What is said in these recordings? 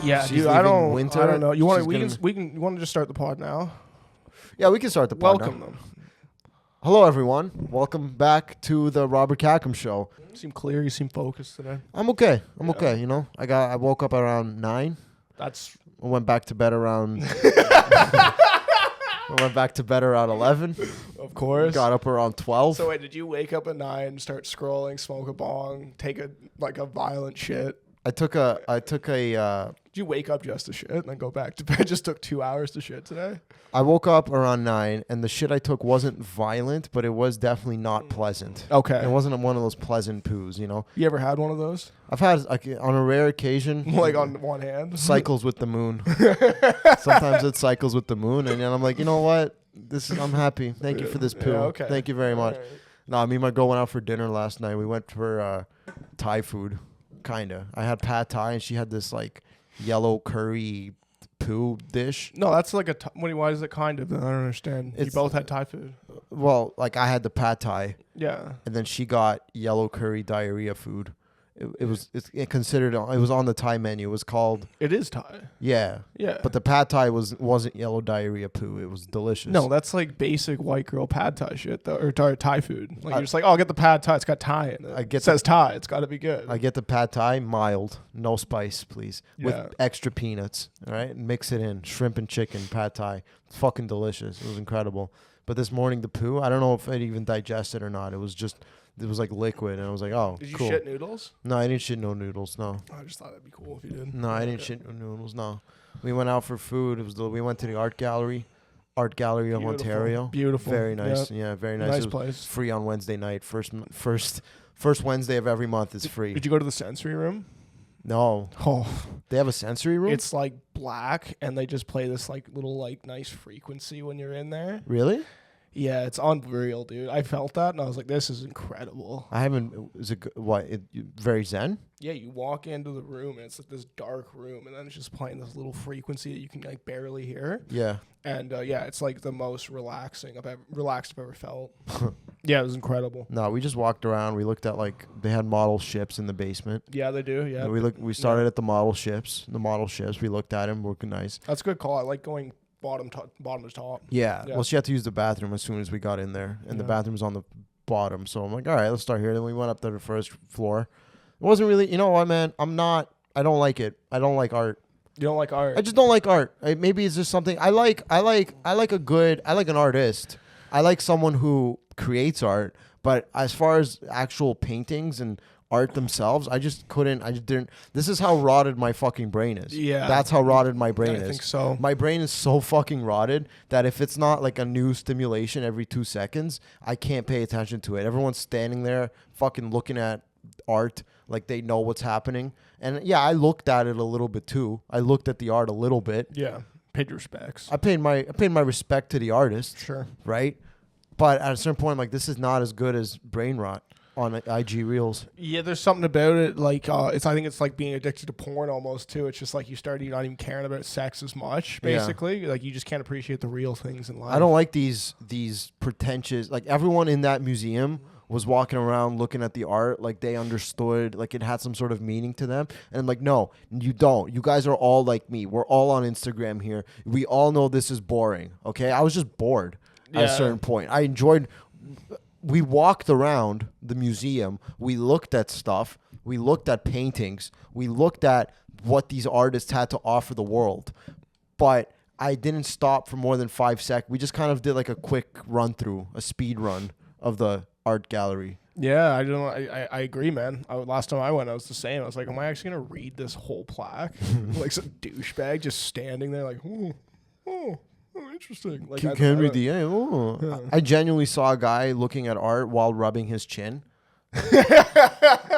Yeah, She's dude. I leaving winter. don't know. You want She's to? You want to just start the pod now? Yeah, we can start the pod Welcome now. them. Hello, everyone. Welcome back to the Robert Khakham Show. You seem clear. You seem focused today. I'm okay. I'm Yeah. okay. You know, I woke up around 9. That's. I went back to bed around. I went back to bed around 11. Of course. Got up around 12. So wait, did you wake up at 9, start scrolling, smoke a bong, take a violent shit? I took a. Did you wake up just to shit and then go back to bed? Just took 2 hours to shit today? I woke up around 9, and the shit I took wasn't violent, but it was definitely not pleasant. Okay. It wasn't one of those pleasant poos, you know. You ever had one of those? I've had on a rare occasion, Like on one hand? cycles with the moon. Sometimes it cycles with the moon, and then I'm like, you know what? I'm happy. Thank you for this poo. Yeah, okay. Thank you very much. All right. No, me and my girl went out for dinner last night. We went for Thai food, kinda. I had pad Thai, and she had this like yellow curry poo dish. No, that's like why is it kind of? I don't understand. You both had Thai food. Well, like I had the pad Thai, Yeah. and then she got yellow curry diarrhea food. It's considered. It was on the Thai menu. It was called. It is Thai. Yeah. Yeah. But the pad Thai wasn't yellow diarrhea poo. It was delicious. No, that's like basic white girl pad Thai shit, though, or Thai food. Like you're just like, oh, I'll get the pad Thai. It's got Thai in it. It says Thai. It's got to be good. I get the pad Thai mild, no spice, please, Yeah. with extra peanuts. All right, mix it in, shrimp and chicken pad Thai. It's fucking delicious. It was incredible. But this morning the poo, I don't know if it even digested or not. It was like liquid, and I was like, oh, Did you cool. shit noodles? No, I didn't shit no noodles. No, I just thought that'd be cool if you did. no, I didn't shit no noodles. No, we went out for food. We went to the art gallery of Beautiful. Ontario. Beautiful. Very nice. Yep. Yeah, very nice. Nice It was place. free on Wednesday night. First Wednesday of every month is free. Did you go to the sensory room? No, Oh, they have a sensory room. it's like black, and they just play this like little like nice frequency when you're in there. Really? Yeah, it's unreal, dude. I felt that, and I was like, this is incredible. I haven't. Is it what? Very zen. Yeah, you walk into the room, and it's like this dark room, and then it's just playing this little frequency that you can like barely hear. Yeah. And yeah, it's like the most relaxed I've ever felt. Yeah, it was incredible. No, we just walked around. We looked at they had model ships in the basement. Yeah, they do. Yeah, We started at the model ships. We looked at them, looking nice. that's a good call. I like going bottom to top. Yeah. Yeah. Well, she had to use the bathroom as soon as we got in there, and the Yeah. bathroom's on the bottom. So I'm like, all right, let's start here. Then we went up to the first floor. It wasn't really. You know what, man? I don't like it. I don't like art. You don't like art? I just don't like art. Maybe it's just something I like an artist. I like someone who creates art, but as far as actual paintings and art themselves, I just didn't. This is how rotted my fucking brain is. Yeah. That's how rotted my brain is. I think so. My brain is so fucking rotted that if it's not like a new stimulation every 2 seconds, I can't pay attention to it. Everyone's standing there fucking looking at art like they know what's happening. And yeah, I looked at it a little bit too. I looked at the art a little bit. Yeah, paid your respects. I paid my respect to the artist, Sure. right? But at a certain point, I'm like, this is not as good as brain rot on IG Reels. Yeah, there's something about it. Like, I think it's like being addicted to porn almost too. It's just like you start not even caring about sex as much. Basically, Like you just can't appreciate the real things in life. I don't like these pretentious. Like everyone in that museum was walking around looking at the art like they understood, like it had some sort of meaning to them. And I'm like, no, you don't. You guys are all like me. We're all on Instagram here. We all know this is boring. Okay, I was just bored at a certain point. I enjoyed. We walked around the museum. We looked at stuff. We looked at paintings. We looked at what these artists had to offer the world. But I didn't stop for more than 5 seconds. We just kind of did like a quick run through, a speed run of the art gallery. Yeah, I don't know. I agree, man. Last time I went, I was the same. I was like, am I actually gonna read this whole plaque? Like some douchebag just standing there, like, oh, interesting. Like, Can read the I genuinely saw a guy looking at art while rubbing his chin.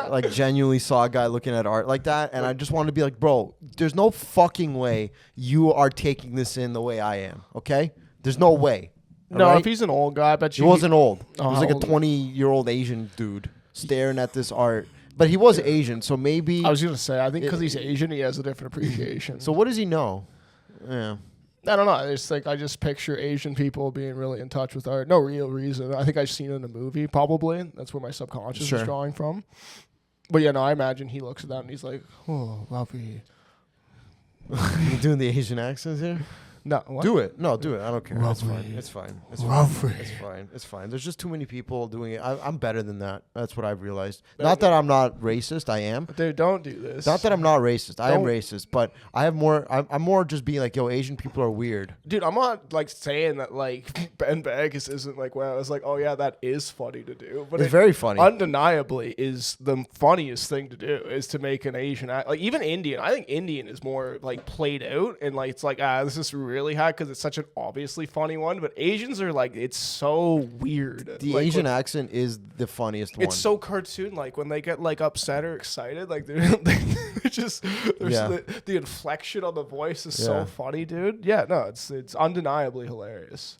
Like genuinely saw a guy looking at art like that, and I just wanted to be like, bro, there's no fucking way you are taking this in the way I am. Okay, there's no way. No, right? if he's an old guy, I bet you He wasn't old. Oh, He was how like a old? 20-year-old Asian dude staring at this art. But he was Asian, so maybe. I was gonna say, I think because he's Asian, he has a different appreciation. So what does he know? Yeah. I don't know. I just picture Asian people being really in touch with art. No real reason. I think I've seen it in a movie, probably. That's where my subconscious is drawing from. But yeah, no, I imagine he looks at that and he's like, oh, lovely. You doing the Asian accents here? No, what? Do it. No, do it. I don't care. It's Lovely. fine. It's fine. It's Lovely. fine. It's fine. It's fine. There's just too many people doing it. I'm better than that. That's what I've realized. Not that I'm not racist. I am. Dude, don't do this. Not that I'm not racist. I am Don't. racist, but I have more. I'm more just being like, yo, Asian people are weird. Dude, I'm not like saying that like Ben Baggis isn't like, well, I was like, oh yeah, that is funny to do, but It's very funny. Undeniably is the funniest thing to do is to make an Asian act, like even Indian. I think Indian is more like played out and like it's like this is really hot because it's such an obviously funny one, but Asians are like it's so weird. The like, Asian accent is the funniest one. it's so cartoon like when they get like upset or excited, like they're just the inflection on the voice is so funny, dude. Yeah, no, it's undeniably hilarious.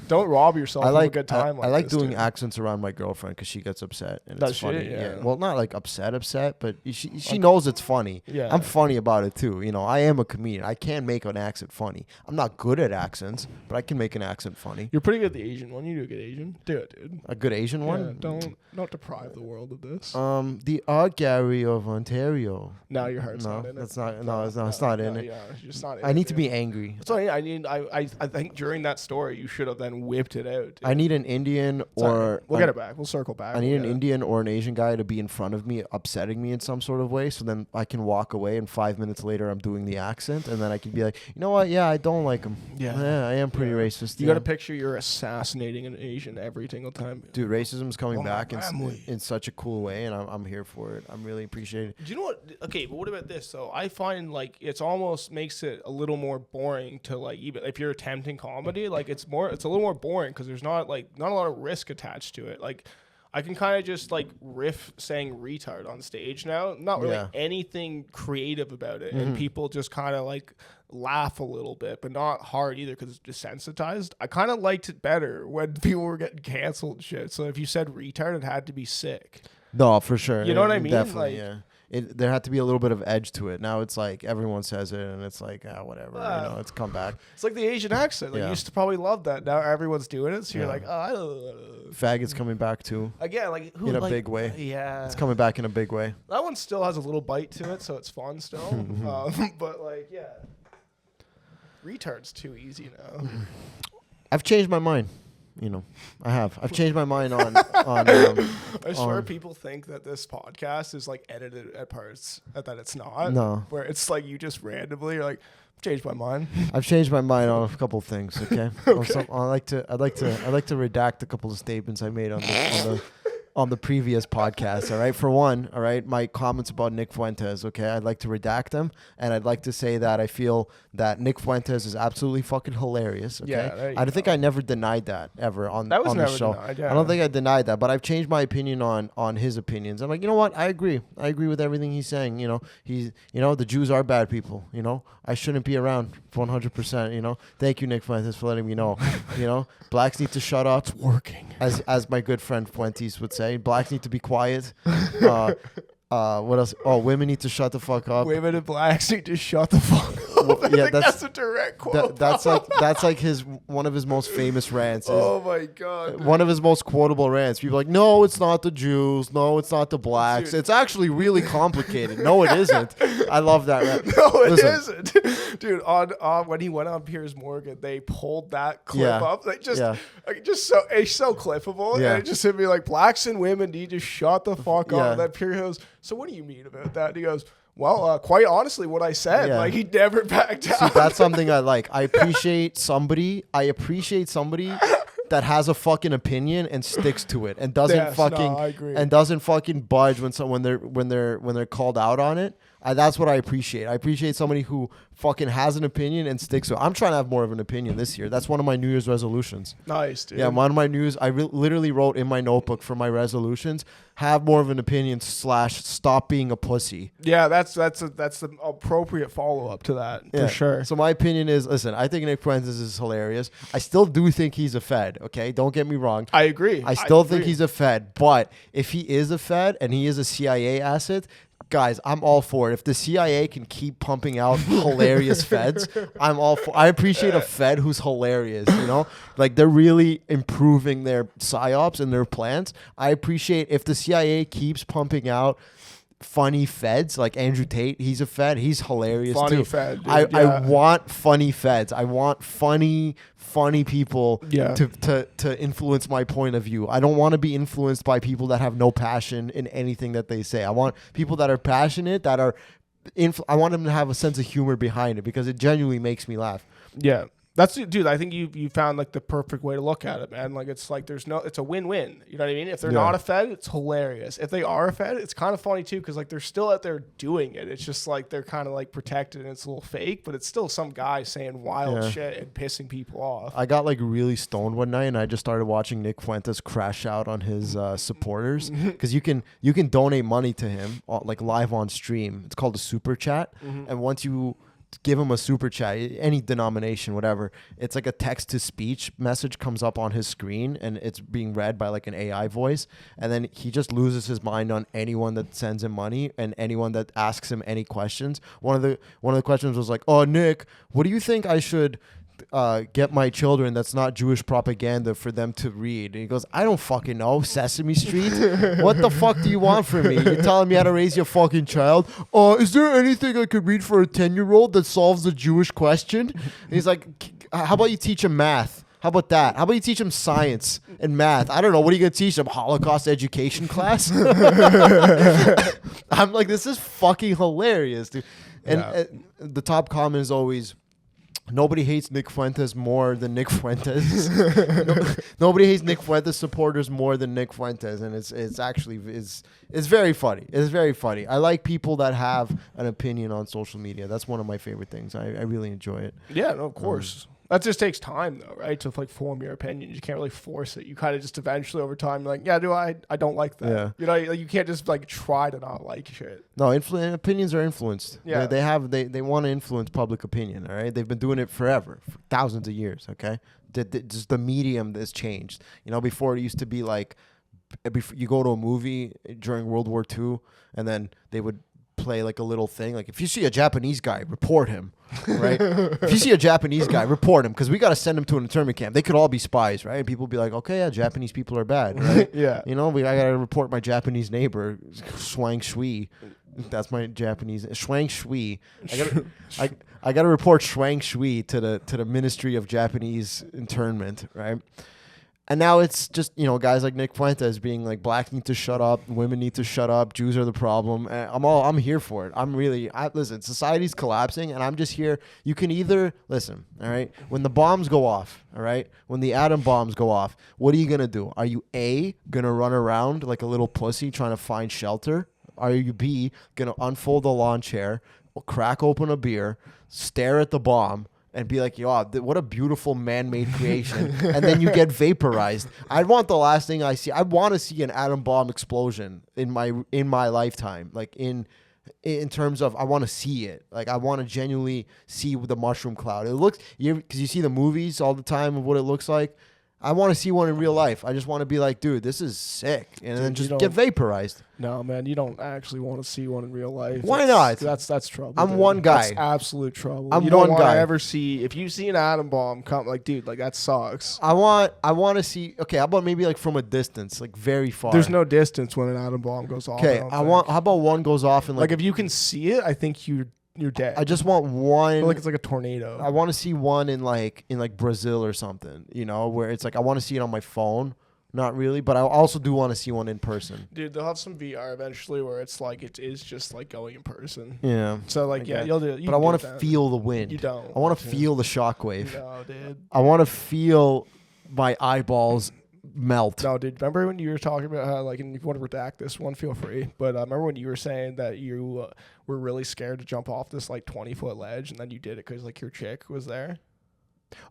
Don't rob yourself of a good time. I like this, doing dude. accents around my girlfriend because she gets upset and Does it's she? funny. Yeah. Well, not like upset, but she knows it's funny. Yeah. I'm funny about it too. You know, I am a comedian. I can make an accent funny. I'm not good at accents, but I can make an accent funny. You're pretty good at the Asian one. You do a good Asian. Do it, dude. A good Asian Yeah, one. don't deprive the world of this. The Art Gallery of Ontario. Now your heart's No, not in it. that's not. No, it's not in it. Yeah, it's just not. I need to be angry. So I think during that story you should have then whipped it out. Dude. I need an Indian Sorry. or we'll get it back. We'll circle back. I need We'll an get it. Indian or an Asian guy to be in front of me, upsetting me in some sort of way, so then I can walk away and 5 minutes later I'm doing the accent, and then I can be like, you know what? Yeah, I don't like him. Yeah. I am pretty Yeah. racist. You yeah. got to picture you're assassinating an Asian every single time. Dude, racism's coming Oh, my back family. in such a cool way, and I'm here for it. I'm really appreciating it. Do you know what? Okay, but what about this though? I find like it's almost makes it a little more boring to like even if you're attempting comedy, like it's a little more boring because there's not a lot of risk attached to it. Like I can kind of just like riff saying retard on stage now, not really Yeah. anything creative about it, and people just kind of like laugh a little bit, but not hard either because it's desensitized. I kind of liked it better when people were getting canceled and shit. So if you said retard, it had to be sick. No, for sure. You know what I mean? Definitely, Like- yeah. There had to be a little bit of edge to it. Now it's like everyone says it, and it's like whatever. It's come back. It's like the Asian accent. Like Yeah. you used to probably love that. Now everyone's doing it, so you're Yeah. like, oh, I don't. Faggots coming back too. Again, like who In a like, big way. Yeah, It's coming back in a big way. that one still has a little bite to it, so it's fun still. But like, yeah, retard's too easy now. I've changed my mind. You know, I have. I've changed my mind on. I swear people think that this podcast is like edited at parts, that it's not. No. Where it's like you just randomly you're like, changed my mind. I've changed my mind on a couple things. Okay. I'd like to redact a couple of statements I made on the previous podcast. All right. For one, all right, my comments about Nick Fuentes. Okay, I'd like to redact them, and I'd like to say that I feel that Nick Fuentes is absolutely fucking hilarious. Okay. Yeah, there you I don't think go. I never denied that ever on That was on the never show. denied, yeah. I don't think I denied that, but I've changed my opinion on his opinions. I'm like, you know what? I agree. I agree with everything he's saying. You know, the Jews are bad people. You know, I shouldn't be around 100%. You know, thank you, Nick Fuentes, for letting me know. You know, blacks need to shut up. It's working. As my good friend Fuentes would say, blacks need to be quiet. What else? Oh, women need to shut the fuck up. Women and blacks need to shut the fuck up. I yeah, think that's a direct quote. that's like one of his most famous rants. Oh my god. One of his most quotable rants. People are like, no, it's not the Jews. No, it's not the blacks. Dude. It's actually really complicated. No, it isn't. I love that rant. No, it Listen. not dude. On when he went on Piers Morgan, they pulled that clip Yeah. up. Like just, Yeah. like just so it's so clippable. Yeah. And it just hit me like blacks and women need to shut the fuck Yeah. up. And then Piers goes, so what do you mean about that? And he goes, well, quite honestly, what I said. Yeah. Like he never backed down. See, that's something I like. I appreciate somebody that has a fucking opinion and sticks to it and doesn't Yes, no, fucking I agree. and doesn't fucking budge when they're called out on it. That's what I appreciate. I appreciate somebody who fucking has an opinion and sticks to it. I'm trying to have more of an opinion this year. That's one of my New Year's resolutions. Nice, dude. Yeah, one of my news. I literally wrote in my notebook for my resolutions: have more of an opinion / stop being a pussy. Yeah, that's the appropriate follow up to that Yeah. for sure. So my opinion is, listen, I think Nick Fuentes is hilarious. I still do think he's a Fed. Okay, don't get me wrong. I agree. I still think agree. he's a Fed, but if he is a Fed and he is a CIA asset, guys, I'm all for it. If the CIA can keep pumping out hilarious Feds, I'm all for. I appreciate a Fed who's hilarious. You know, like they're really improving their psyops and their plans. I appreciate if the CIA keeps pumping out funny feds like Andrew Tate. He's a fed. He's hilarious Funny too. fed, dude, I want funny feds. I want funny people Yeah. to influence my point of view. I don't want to be influenced by people that have no passion in anything that they say. I want people that are passionate, that are I want them to have a sense of humor behind it because it genuinely makes me laugh. Yeah. That's, dude, I think you found like the perfect way to look at it, man. Like it's like it's a win-win. You know what I mean? If they're not a Fed, it's hilarious. If they are a Fed, it's kind of funny too because like they're still out there doing it. It's just like they're kind of like protected and it's a little fake, but it's still some guy saying wild shit and pissing people off. I got like really stoned one night and I just started watching Nick Fuentes crash out on his supporters because you can donate money to him like live on stream. It's called a super chat, and once you give him a super chat, any denomination, whatever, it's like a text to speech message comes up on his screen and it's being read by like an AI voice, and then he just loses his mind on anyone that sends him money and anyone that asks him any questions. One of the questions was like, "Oh, Nick, what do you think I should get my children that's not Jewish propaganda for them to read?" And he goes, "I don't fucking know. Sesame Street? What the fuck do you want from me? You're telling me how to raise your fucking child? Is there anything I could read for a 10-year-old that solves the Jewish question?" And he's like, "How about you teach him math? How about that? How about you teach him science and math? I don't know. What are you going to teach him? Holocaust education class?" I'm like, this is fucking hilarious, dude. And the top comment is always, "Nobody hates Nick Fuentes more than Nick Fuentes." Nobody hates Nick Fuentes supporters more than Nick Fuentes, and it's actually very funny. It's very funny. I like people that have an opinion on social media. That's one of my favorite things. I really enjoy it. Yeah, no, of course. That just takes time though, right? To like form your opinion. You can't really force it. You kind of just eventually over time, like, yeah, I don't like that. Yeah. You know, like, you can't just like try to not like shit. No, opinions are influenced. Yeah. They want to influence public opinion. All right, they've been doing it forever, for thousands of years. Okay, just the medium has changed. You know, before it used to be like, you go to a movie during World War II, and then they would play like a little thing like, if you see a Japanese guy, report him, right? If you see a Japanese guy, report him, because we got to send him to an internment camp. They could all be spies, right? And people be like, okay, yeah, Japanese people are bad, right? Yeah. You know, I got to report my Japanese neighbor, Swang Shui. That's my Japanese, Swang Shui. I got to report Swang Shui to the Ministry of Japanese Internment, right? And now it's just, you know, guys like Nick Fuentes being like, blacks need to shut up, women need to shut up, Jews are the problem. And I'm here for it. Listen, society's collapsing, and I'm just here. You can either listen, all right? When the bombs go off, all right? When the atom bombs go off, what are you gonna do? Are you A, gonna run around like a little pussy trying to find shelter? Are you B, gonna unfold a lawn chair, crack open a beer, stare at the bomb, and be like, yo, what a beautiful man-made creation, and then you get vaporized? I want the last thing I see. I want to see an atom bomb explosion in my lifetime, like in terms of, I want to see it. Like, I want to genuinely see the mushroom cloud. It looks, because you see the movies all the time of what it looks like. I want to see one in real life. I just want to be like, dude, this is sick, and then just get vaporized. No, man, you don't actually want to see one in real life. Why not? That's trouble. I'm dude. one guy. That's absolute trouble. I'm you don't one want to guy. ever see, if you see an atom bomb come, like, dude, like, that sucks. I want to see. Okay, how about maybe like from a distance, like very far? There's no distance when an atom bomb goes off. Okay, how about one goes off and like if you can see it, I think you're dead. I just want one. I feel like it's like a tornado. I want to see one in like Brazil or something, you know, where it's like I want to see it on my phone. Not really, but I also do want to see one in person. Dude, they'll have some VR eventually where it's like it is just like going in person. Yeah. So like, yeah, you'll do it. But I want to feel the wind. You don't. I want to feel the shockwave. No, dude. I want to feel my eyeballs melt. No, dude. Remember when you were talking about how, like, and if you want to redact this one, feel free. But remember when you were saying that you were really scared to jump off this like 20-foot ledge, and then you did it because like your chick was there.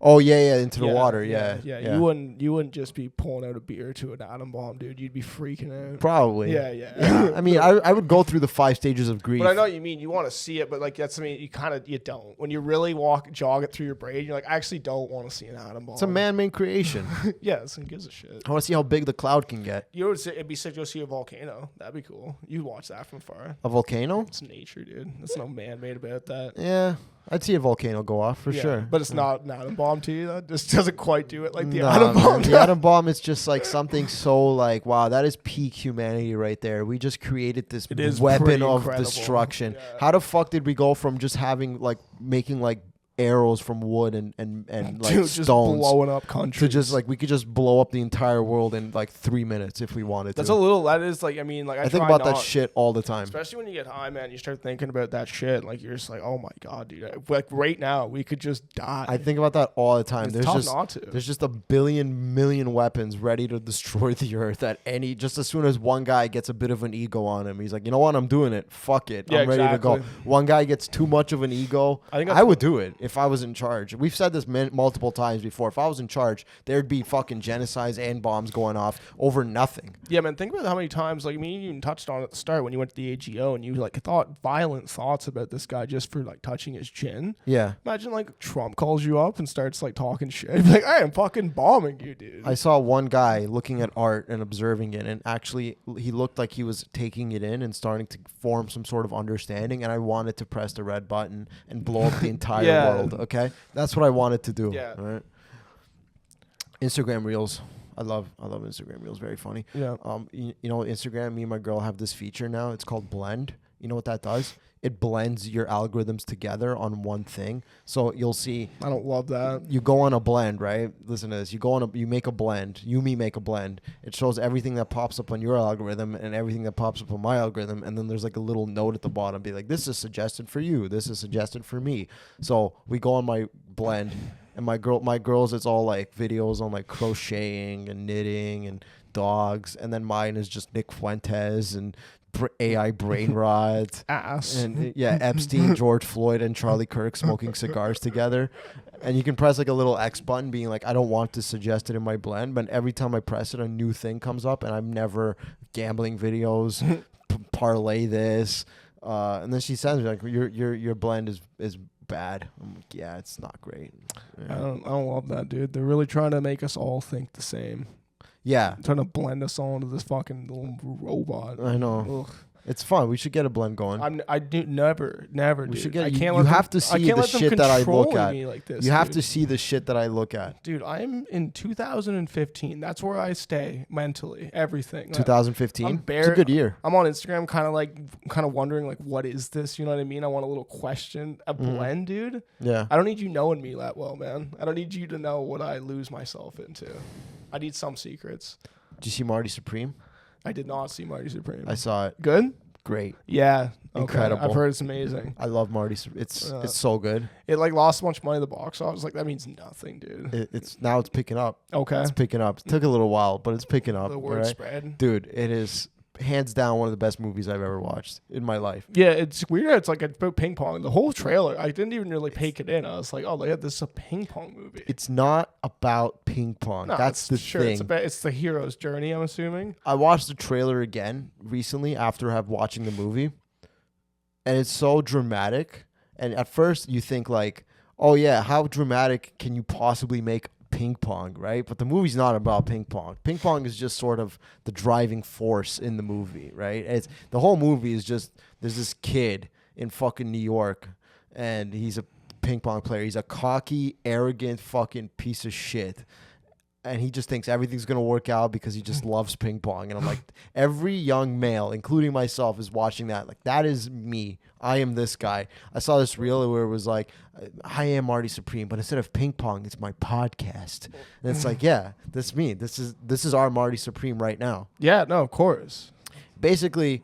Oh yeah, into the water, yeah. You wouldn't just be pulling out a beer to an atom bomb, dude. You'd be freaking out. Probably. Yeah. I mean, I would go through the 5 stages of grief. But I know what you mean. You want to see it, but like that's, I mean, you don't. When you really jog it through your brain, you're like, I actually don't want to see an atom bomb. It's a man-made creation. Yes, who gives a shit? I want to see how big the cloud can get. You would say it'd be sick to go see a volcano. That'd be cool. You'd watch that from far. A volcano? It's nature, dude. There's no man-made about that. Yeah. I'd see a volcano go off for Yeah, sure. But it's not an atom bomb to you. That just doesn't quite do it like the Nah, atom bomb. man. The atom bomb is just like something so like, wow, that is peak humanity right there. We just created this It is weapon pretty of incredible. destruction. Yeah. How the fuck did we go from just having like making like arrows from wood and like Dude, just stones blowing up countries. to just like we could just blow up the entire world in like 3 minutes if we wanted That's to. that is like, I mean, like I think try about that not- shit all the time. Especially when you get high, man, you start thinking about that shit. Like you're just like, oh my god, dude. Like right now, we could just die. I think about that all the time. it's tough not to. There's just a million weapons ready to destroy the earth at any. Just as soon as one guy gets a bit of an ego on him, he's like, you know what, I'm doing it. Fuck it, Yeah, I'm ready to go. exactly. One guy gets too much of an ego. I would do it if I was in charge. We've said this multiple times before. If I was in charge, there'd be fucking genocides and bombs going off over nothing. Yeah, man. Think about how many times, like, I mean, you even touched on it at the start when you went to the AGO and you like thought violent thoughts about this guy just for like touching his chin. Yeah. Imagine like Trump calls you up and starts like talking shit. He'd be like, I am fucking bombing you, dude. I saw one guy looking at art and observing it, and actually he looked like he was taking it in and starting to form some sort of understanding, and I wanted to press the red button and blow up the entire Yeah. world, okay? That's what I wanted to do. Yeah. All right. Instagram Reels. I love Instagram Reels. Very funny. Yeah. You know, Instagram, me and my girl have this feature now. It's called Blend. You know what that does? It blends your algorithms together on one thing. So you'll see. I don't love that. You go on a blend, right? Listen to this. You make a blend. You make a blend. It shows everything that pops up on your algorithm and everything that pops up on my algorithm. And then there's like a little note at the bottom, be like, this is suggested for you. This is suggested for me. So we go on my blend, and my girls, it's all like videos on like crocheting and knitting and dogs. And then mine is just Nick Fuentes and AI brain rot. Ass. And yeah, Epstein, George Floyd, and Charlie Kirk smoking cigars together. And you can press like a little X button being like, I don't want to suggest it in my blend. But every time I press it, a new thing comes up, and I'm never gambling videos, parlay this. And then she sends me like, your blend is bad. I'm like, yeah, it's not great. I Yeah. don't love that, dude. They're really trying to make us all think the same. Yeah, Trying to blend us all into this fucking little robot. I know. Ugh. It's fun. We should get a blend going. I do never, We dude. should get. I You, can't you let have them, to I see can't the let them shit that I look controlling at. me like this, You have dude. to see the shit that I look at. Dude, I'm in 2015. That's where I stay mentally. Everything. 2015. I'm It's a good year. I'm on Instagram, kind of wondering like, what is this? You know what I mean? I want a little question, a blend, dude. Yeah. I don't need you knowing me that well, man. I don't need you to know what I lose myself into. I need some secrets. Did you see Marty Supreme? I did not see Marty Supreme. I saw it. Good? Great. Yeah. Okay. Incredible. I've heard it's amazing. I love Marty. It's so good. It like lost a bunch of money at the box office. Like that means nothing, dude. It's now it's picking up. Okay. It's picking up. It took a little while, but it's picking up. The word right? spread. Dude, it is hands down one of the best movies I've ever watched in my life. Yeah, it's weird. It's like about ping pong. The whole trailer, I didn't even really take it in. I was like, oh, yeah, this is a ping pong movie. It's not about ping pong. No, That's the sure, thing. It's the hero's journey, I'm assuming. I watched the trailer again recently after watching the movie, and it's so dramatic. And at first you think like, oh yeah, how dramatic can you possibly make ping pong, right? But the movie's not about ping pong. Ping pong is just sort of the driving force in the movie, right? It's the whole movie is just there's this kid in fucking New York, and he's a ping pong player. He's a cocky, arrogant fucking piece of shit. And he just thinks everything's going to work out because he just loves ping pong. And I'm like, every young male, including myself, is watching that. Like, that is me. I am this guy. I saw this reel where it was like, I am Marty Supreme, but instead of ping pong, it's my podcast. And it's like, yeah, that's me. This is our Marty Supreme right now. Yeah, no, of course. Basically,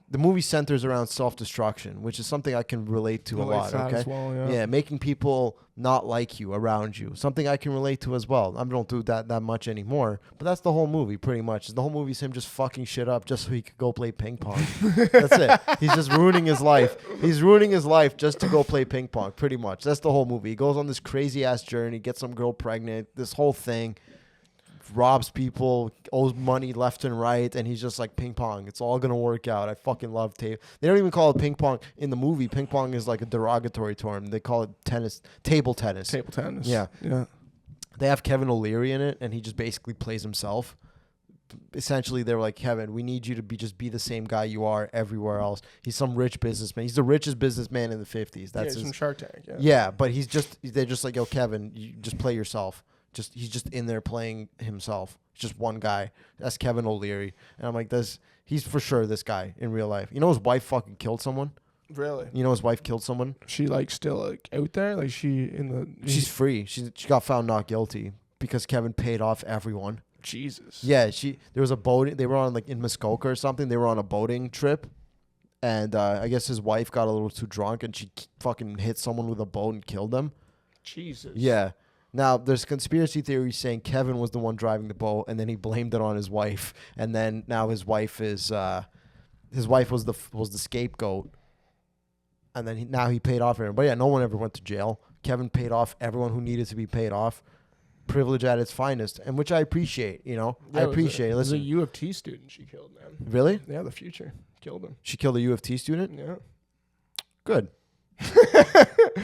the movie centers around self-destruction, which is something I can relate to a lot. That Okay, as well, yeah. yeah, making people not like you around you, something I can relate to as well. I don't do that much anymore, but that's the whole movie pretty much. The whole movie is him just fucking shit up just so he could go play ping pong. That's it. He's just ruining his life. He's ruining his life just to go play ping pong. Pretty much. That's the whole movie. He goes on this crazy ass journey, gets some girl pregnant. This whole thing. Robs people, owes money left and right, and he's just like, ping pong, it's all gonna work out. I fucking love tape. They don't even call it ping pong in the movie. Ping pong is like a derogatory term. They call it table tennis. Table tennis. Yeah. Yeah. They have Kevin O'Leary in it, and he just basically plays himself. essentially they were like, Kevin, we need you to be the same guy you are everywhere else. He's some rich businessman. He's the richest businessman in the 50s. That's from Shark Tank. Yeah. Yeah, but they're just like, yo, Kevin, you just play yourself. He's just in there playing himself. Just one guy. That's Kevin O'Leary. And I'm like, he's for sure this guy in real life. You know his wife fucking killed someone? Really? You know his wife killed someone? She like still like out there? Like she's free. She got found not guilty because Kevin paid off everyone. Jesus. Yeah, there was a boat. They were on like in Muskoka or something. They were on a boating trip. And I guess his wife got a little too drunk and she fucking hit someone with a boat and killed them. Jesus. Yeah. Now, there's conspiracy theories saying Kevin was the one driving the boat, and then he blamed it on his wife, and then now his wife was the scapegoat, and then now he paid off everyone. But yeah, no one ever went to jail. Kevin paid off everyone who needed to be paid off. Privilege at its finest, and which I appreciate. You know, yeah, I appreciate. It was a Listen, U of T student she killed, man. Really? Yeah, the future killed him. She killed a U of T student. Yeah. Good.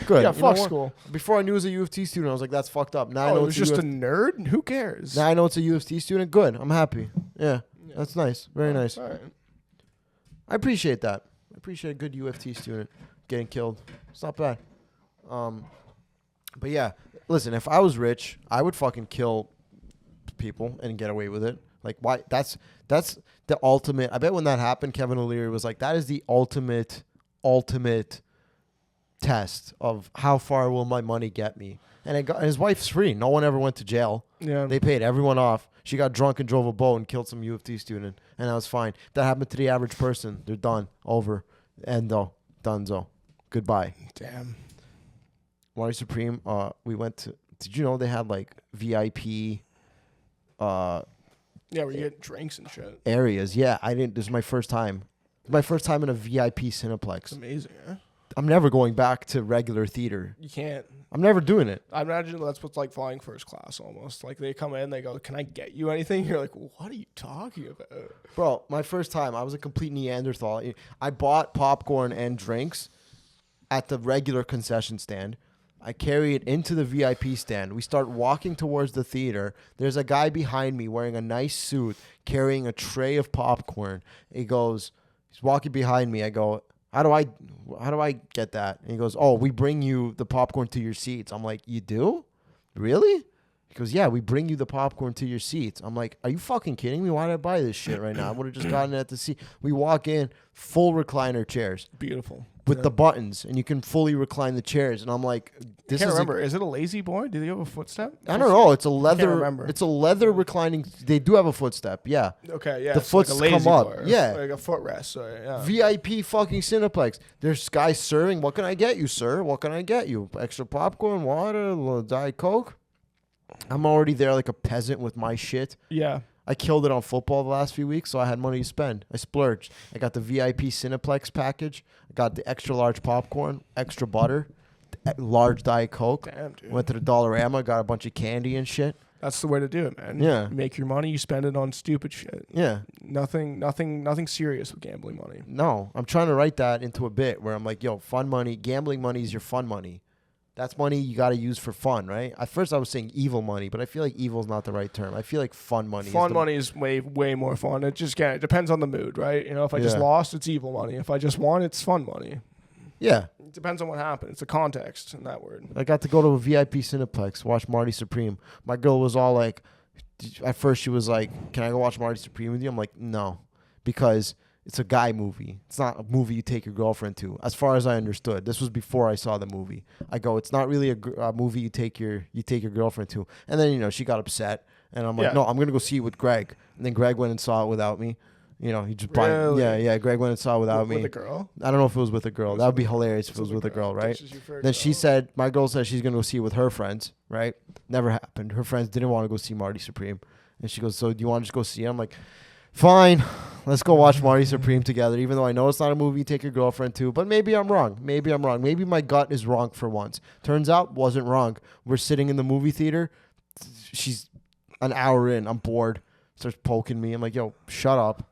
Good. Yeah, You fuck know what? school. Before I knew it was a U of T student, I was like, that's fucked up. Now I Oh, know it was it's just a nerd? Who cares? Now I know it's a U of T student. Good. I'm happy. Yeah. That's nice. Very nice. All right. I appreciate that. I appreciate a good U of T student getting killed. It's not bad. But yeah, listen, if I was rich, I would fucking kill people and get away with it. Like, why? That's the ultimate. I bet when that happened, Kevin O'Leary was like, that is the ultimate test of how far will my money get me. And his wife's free. No one ever went to jail. Yeah. They paid everyone off. She got drunk and drove a boat and killed some U of T student, and that was fine. That happened to the average person. They're done. Over. Endo. Dunzo. Goodbye. Damn. Marty Supreme, we went to, did you know they had like VIP Yeah, where you get drinks and shit. areas? Yeah, this is my first time. My first time in a VIP Cineplex. It's amazing, huh? I'm never going back to regular theater. You can't. I'm never doing it. I imagine that's what's like flying first class almost. Like they come in, they go, "Can I get you anything?" You're like, "What are you talking about?" Bro, my first time, I was a complete Neanderthal. I bought popcorn and drinks at the regular concession stand. I carry it into the VIP stand. We start walking towards the theater. There's a guy behind me wearing a nice suit, carrying a tray of popcorn. He's walking behind me. I go, how do I get that? And he goes, oh, we bring you the popcorn to your seats. I'm like, you do? Really? He goes, yeah, we bring you the popcorn to your seats. I'm like, are you fucking kidding me? Why did I buy this shit right now? I would have just gotten it at the seat. We walk in, full recliner chairs. Beautiful. With the buttons, and you can fully recline the chairs. And I'm like, this is remember. Is it a lazy boy? Do they have a footstep? I don't know. It's a leather. Can't remember. It's a leather reclining. They do have a footstep. Yeah. Okay. Yeah. The foots like come up. Boy, yeah. Like a footrest. Sorry. Yeah. VIP fucking Cineplex. There's guys serving. What can I get you, sir? What can I get you? Extra popcorn, water, a little Diet Coke. I'm already there like a peasant with my shit. Yeah. I killed it on football the last few weeks, so I had money to spend. I splurged. I got the VIP Cineplex package. I got the extra large popcorn, extra butter, large Diet Coke. Damn, dude. Went to the Dollarama, got a bunch of candy and shit. That's the way to do it, man. Yeah. You make your money, you spend it on stupid shit. Yeah. Nothing serious with gambling money. No, I'm trying to write that into a bit where I'm like, yo, fun money, gambling money is your fun money. That's money you got to use for fun, right? At first I was saying evil money, but I feel like evil is not the right term. I feel like fun money. Fun money is way more fun. It depends on the mood, right? You know, if I just lost, it's evil money. If I just won, it's fun money. Yeah. It depends on what happened. It's the context in that word. I got to go to a VIP Cineplex, watch Marty Supreme. My girl was all like, at first she was like, can I go watch Marty Supreme with you? I'm like, no, because it's a guy movie. It's not a movie you take your girlfriend to, as far as I understood. This was before I saw the movie. I go, it's not really a movie you take your girlfriend to. And then, you know, she got upset. And I'm like, no, I'm going to go see it with Greg. And then Greg went and saw it without me. You know, he just really? Yeah. Greg went and saw it without me. With a girl? I don't know if it was with a girl. That would be hilarious if it was with a girl, right? Then she said, my girl said she's going to go see it with her friends, right? Never happened. Her friends didn't want to go see Marty Supreme. And she goes, so do you want to just go see it? I'm like, fine, let's go watch Marty Supreme together, even though I know it's not a movie you take your girlfriend to. But maybe I'm wrong. Maybe my gut is wrong for once. Turns out, wasn't wrong. We're sitting in the movie theater. She's an hour in. I'm bored. Starts poking me. I'm like, yo, shut up.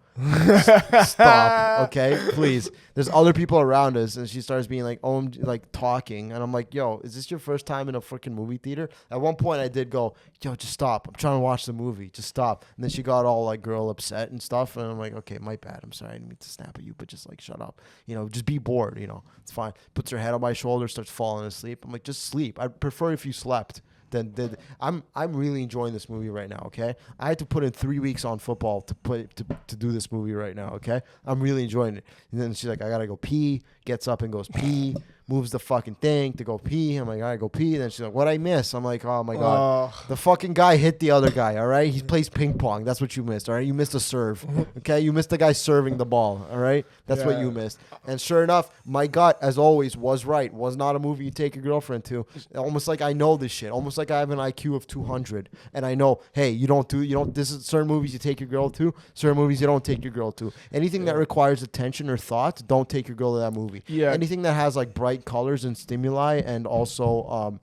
Stop, okay? Please. There's other people around us, and she starts being like, oh, I'm like talking, and I'm like, yo, is this your first time in a freaking movie theater? At one point, I did go, yo, just stop. I'm trying to watch the movie. Just stop. And then she got all like girl upset and stuff, and I'm like, okay, my bad. I'm sorry. I didn't mean to snap at you, but just like shut up. You know, just be bored. You know, it's fine. Puts her head on my shoulder, starts falling asleep. I'm like, just sleep. I'd prefer if you slept. Then I'm really enjoying this movie right now. Okay, I had to put in 3 weeks on football to do this movie right now. Okay, I'm really enjoying it. And then she's like, I gotta go pee. Gets up and goes pee. Moves the fucking thing to go pee. I'm like, I gotta go pee. And then she's like, what I miss? I'm like, oh my god, the fucking guy hit the other guy. All right, he plays ping pong. That's what you missed. All right, you missed a serve. Okay, you missed the guy serving the ball. All right, that's what you missed. And sure enough, my gut, as always, was right. Was not a movie you take your girlfriend to. Almost like I know this shit. Almost like I have an IQ of 200, and I know, hey, you don't. This is certain movies you take your girl to. Certain movies you don't take your girl to. Anything that requires attention or thought, don't take your girl to that movie. Yeah. Anything that has like bright colors and stimuli, and also,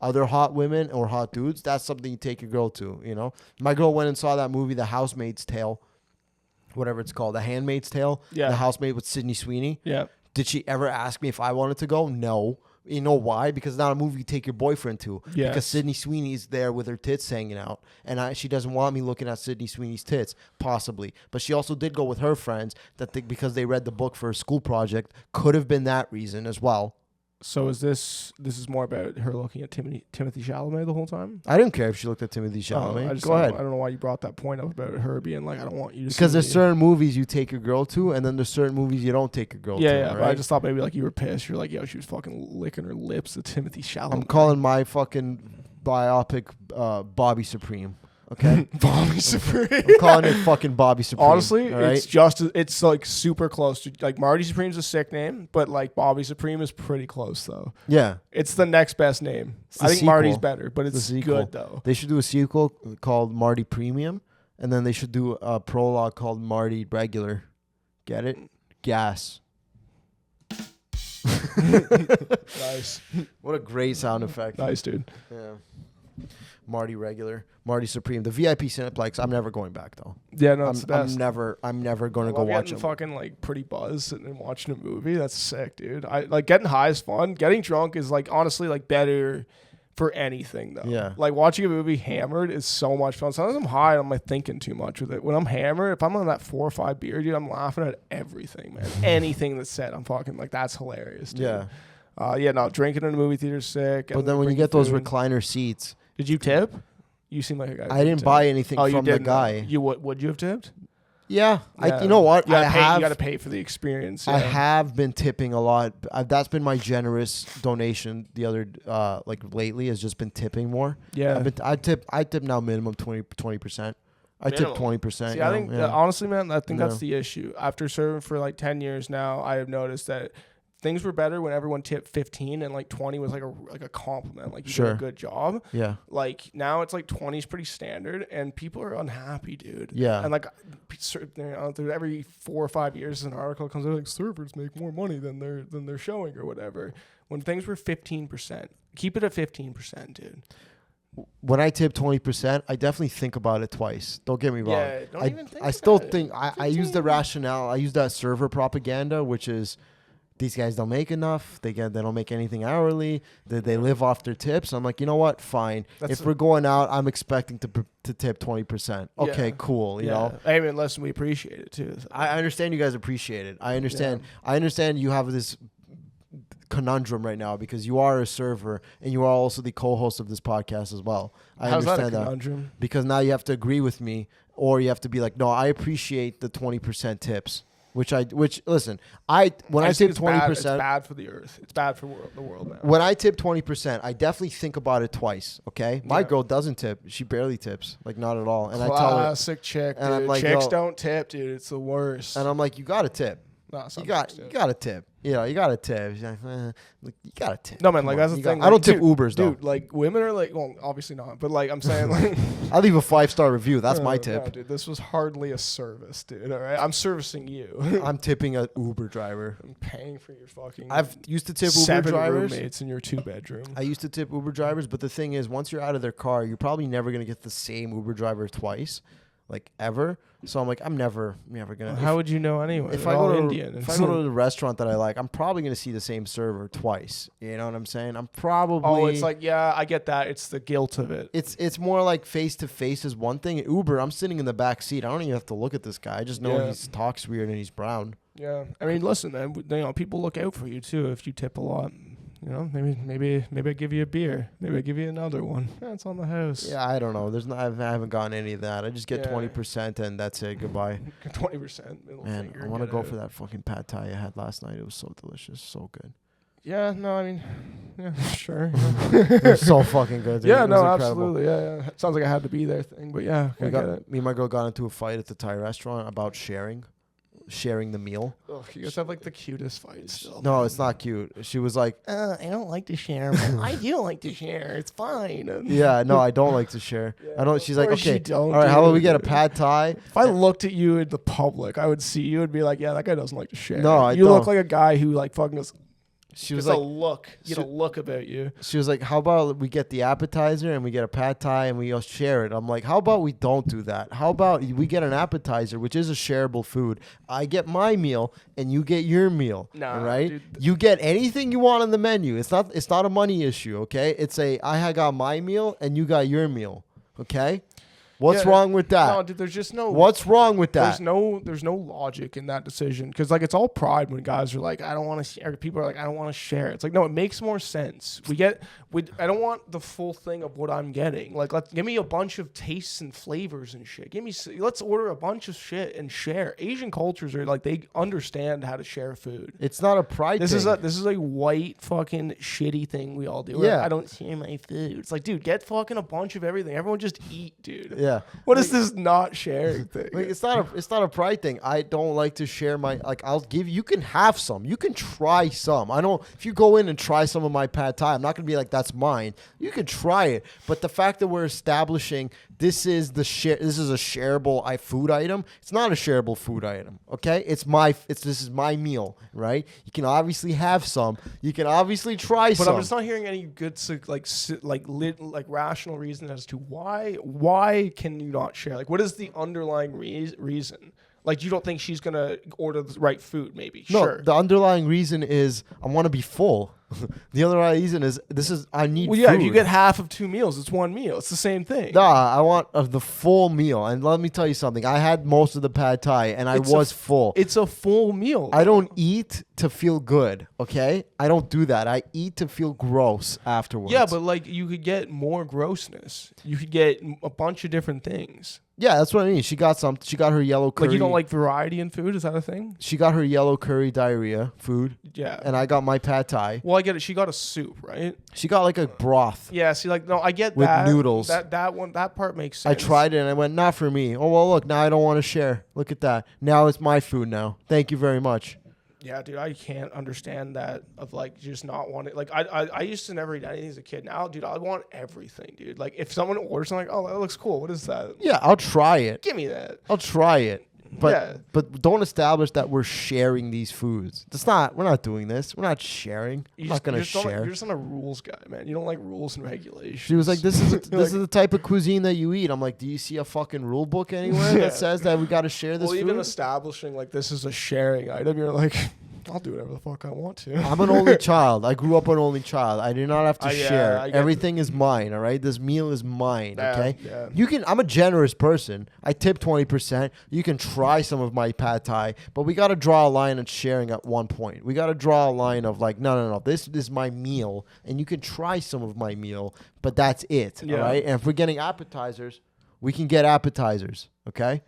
other hot women or hot dudes, that's something you take your girl to. You know, my girl went and saw that movie, The Housemaid's Tale. Whatever it's called, The Handmaid's Tale. Yeah. The Housemaid with Sydney Sweeney. Yeah. Did she ever ask me if I wanted to go? No. You know why? Because it's not a movie you take your boyfriend to. Yeah. Because Sydney Sweeney's there with her tits hanging out. And she doesn't want me looking at Sydney Sweeney's tits, possibly. But she also did go with her friends because they read the book for a school project. Could have been that reason as well. So is this is more about her looking at Timothy Chalamet the whole time? I didn't care if she looked at Timothy Chalamet. Go ahead. I don't know why you brought that point up about her being like, I don't want you to. Because there's certain movies you take your girl to, and then there's certain movies you don't take your girl to. Yeah. Right? But I just thought maybe like you were pissed. You're like, yo, she was fucking licking her lips at Timothy Chalamet. I'm calling my fucking biopic Bobby Supreme. Okay, Bobby Supreme. I'm calling it fucking Bobby Supreme. Honestly, it's like super close to like Marty Supreme's a sick name, but like Bobby Supreme is pretty close though. Yeah, it's the next best name. I think Marty's better, but it's good though. They should do a sequel called Marty Premium, and then they should do a prologue called Marty Regular. Get it? Gas. Nice. What a great sound effect. Nice, dude. Yeah. Marty Regular, Marty Supreme, the VIP Cineplex. I'm never going back though. Yeah, no, it's the best. I'm never going to go watch it. Fucking like pretty buzzed and watching a movie. That's sick, dude. I like getting high is fun. Getting drunk is like honestly like better for anything though. Yeah. Like watching a movie hammered is so much fun. Sometimes I'm high and I'm like thinking too much with it. When I'm hammered, if I'm on that 4 or 5 beer, dude, I'm laughing at everything, man. Anything that's said, I'm fucking like that's hilarious, dude. Yeah. Drinking in a movie theater is sick. But then when you get those recliner seats. Did you tip? You seem like a guy. I didn't buy anything from the guy. Would you have tipped? Yeah. You know what? You got to pay for the experience. Yeah. I have been tipping a lot. That's been my generous donation. The other lately has just been tipping more. Yeah. I tip now minimum 20%. I tip 20%. See, I think honestly, man, I think that's the issue. After serving for like 10 years now, I have noticed that things were better when everyone tipped 15 and like 20 was like a compliment. Like you did a good job. Yeah. Like now it's like 20 is pretty standard and people are unhappy, dude. Yeah. And like every 4 or 5 years an article comes out like servers make more money than they're showing or whatever. When things were 15%, keep it at 15%, dude. When I tip 20%, I definitely think about it twice. Don't get me wrong. Yeah, don't even think I still think I use the rationale. I use that server propaganda, which is these guys don't make enough. They don't make anything hourly. They live off their tips. I'm like, you know what? Fine. If we're going out, I'm expecting to tip 20%. Okay, cool. You know. I mean, listen, we appreciate it too. So. I understand you guys appreciate it. I understand. Yeah. I understand you have this conundrum right now because you are a server and you are also the co-host of this podcast as well. How's understand that a conundrum? Because now you have to agree with me, or you have to be like, no, I appreciate the 20% tips. Which listen, when I tip 20%, it's bad for the earth. It's bad for the world now. When I tip 20%, I definitely think about it twice. Okay, my girl doesn't tip; she barely tips, like not at all. And I tell her, classic chick, and dude. I'm like, chicks don't tip, dude. It's the worst. And I'm like, you gotta tip. No, you got to tip. You know, you got to tip. She's like, you got to tip. No, man, like that's the thing. I don't tip Ubers, though. Dude, like women are like, well, obviously not, but like I'm saying, like, I leave a 5-star review. That's my tip. No, dude, this was hardly a service, dude. All right, I'm servicing you. I'm tipping an Uber driver. I'm paying for your fucking. I've used to tip Uber drivers. 7 roommates in your 2-bedroom. I used to tip Uber drivers, but the thing is, once you're out of their car, you're probably never gonna get the same Uber driver twice. like ever. So I'm like, I'm never gonna. How would you know anyway? If They're I all go to Indian. if I go to the restaurant that I like, I'm probably gonna see the same server twice. You know what I'm saying? I'm probably. Oh, it's like, yeah, I get that. It's the guilt of it. It's more like face to face is one thing. Uber, I'm sitting in the back seat. I don't even have to look at this guy. I just know he talks weird and he's brown. Yeah, I mean, listen, man. You know, people look out for you too if you tip a lot. You know, maybe I give you a beer. Maybe I give you another one. It's on the house. Yeah, I don't know. I haven't gotten any of that. I just get 20% and that's it. Goodbye. 20%. Man, I want to go for that fucking pad thai I had last night. It was so delicious, so good. Yeah, no, I mean, yeah, sure. It was so fucking good. Dude. Yeah, it no, was incredible. absolutely. Yeah. Sounds like I had to be there thing, but yeah, I get it. Me and my girl got into a fight at the Thai restaurant about sharing the meal. Ugh, you guys have like the cutest fight still. No, it's not cute. She was like, I don't like to share. But I do like to share. It's fine. yeah, no, I don't like to share. I don't. She's like, okay, all right, how about we get a pad thai? If I looked at you in the public, I would see you and be like, yeah, that guy doesn't like to share. No, you look like a guy who like fucking goes. She was like, like, a look. You get a look about you. She was like, how about we get the appetizer and we get a pad thai and we all share it? I'm like, how about we don't do that? How about we get an appetizer, which is a shareable food. I get my meal and you get your meal. Nah, right? dude. You get anything you want on the menu. It's not a money issue, okay? It's I got my meal and you got your meal, okay? What's wrong with that? No, dude, there's just no. What's wrong with that? There's no logic in that decision because like it's all pride when guys are like, I don't want to share. People are like, I don't want to share. It's like, no, it makes more sense. I don't want the full thing of what I'm getting. Like, give me a bunch of tastes and flavors and shit. Let's order a bunch of shit and share. Asian cultures are like they understand how to share food. It's not a pride thing. This is a white fucking shitty thing we all do. Yeah. I don't share my food. It's like, dude, get fucking a bunch of everything. Everyone just eat, dude. Yeah. What is this not sharing thing? Like, it's not a pride thing. I don't like to share my you can have some. You can try some. If you go in and try some of my pad thai, I'm not gonna be like that's mine. You can try it. But the fact that we're establishing this is a shareable food item, it's not a shareable food item. Okay? This is my meal, right? You can obviously have some. You can obviously try some. But I'm just not hearing any good rational reason as to why can you not share? Like, what is the underlying reason? Like, you don't think she's gonna order the right food? Maybe. No, sure. the underlying reason is I want to be full. The underlying reason is I need. Well, yeah. food. If you get half of 2 meals, it's 1 meal. It's the same thing. Nah, I want the full meal. And let me tell you something. I had most of the pad thai, and I was full. It's a full meal. I don't eat to feel good. Okay, I don't do that. I eat to feel gross afterwards. Yeah, but like you could get more grossness. You could get a bunch of different things. Yeah, that's what I mean. She got her yellow curry. Like, you don't like variety in food? Is that a thing? She got her yellow curry diarrhea food. Yeah. And I got my pad thai. Well, I get it. She got a soup, right? She got like a broth. Yeah. See, like, no, I get with that. noodles. That part makes sense. I tried it and I went, not for me. Oh, well, look, now I don't want to share. Look at that. Now it's my food now. Thank you very much. Yeah, dude, I can't understand that of like just not wanting. Like, I used to never eat anything as a kid. Now, dude, I want everything, dude. Like, if someone orders something, like, oh, that looks cool. What is that? Yeah, I'll try it. Give me that. I'll try it. But don't establish that we're sharing these foods. We're not doing this. We're not sharing. I'm not gonna share. You're just not a rules guy, man. You don't like rules and regulations. She was like, "This is the type of cuisine that you eat." I'm like, "Do you see a fucking rule book anywhere that says that we got to share this food?" Even establishing like this is a sharing item, you're like, I'll do whatever the fuck I want to. I'm an only child. I grew up an only child. I do not have to share. I Everything is mine. All right, this meal is mine. Okay. Yeah. I'm a generous person. I tip 20%. You can try some of my pad thai, but we got to draw a line at sharing at one point. We got to draw a line of like, no. This is my meal, and you can try some of my meal, but that's it. Yeah. All right. And if we're getting appetizers, we can get appetizers. Okay.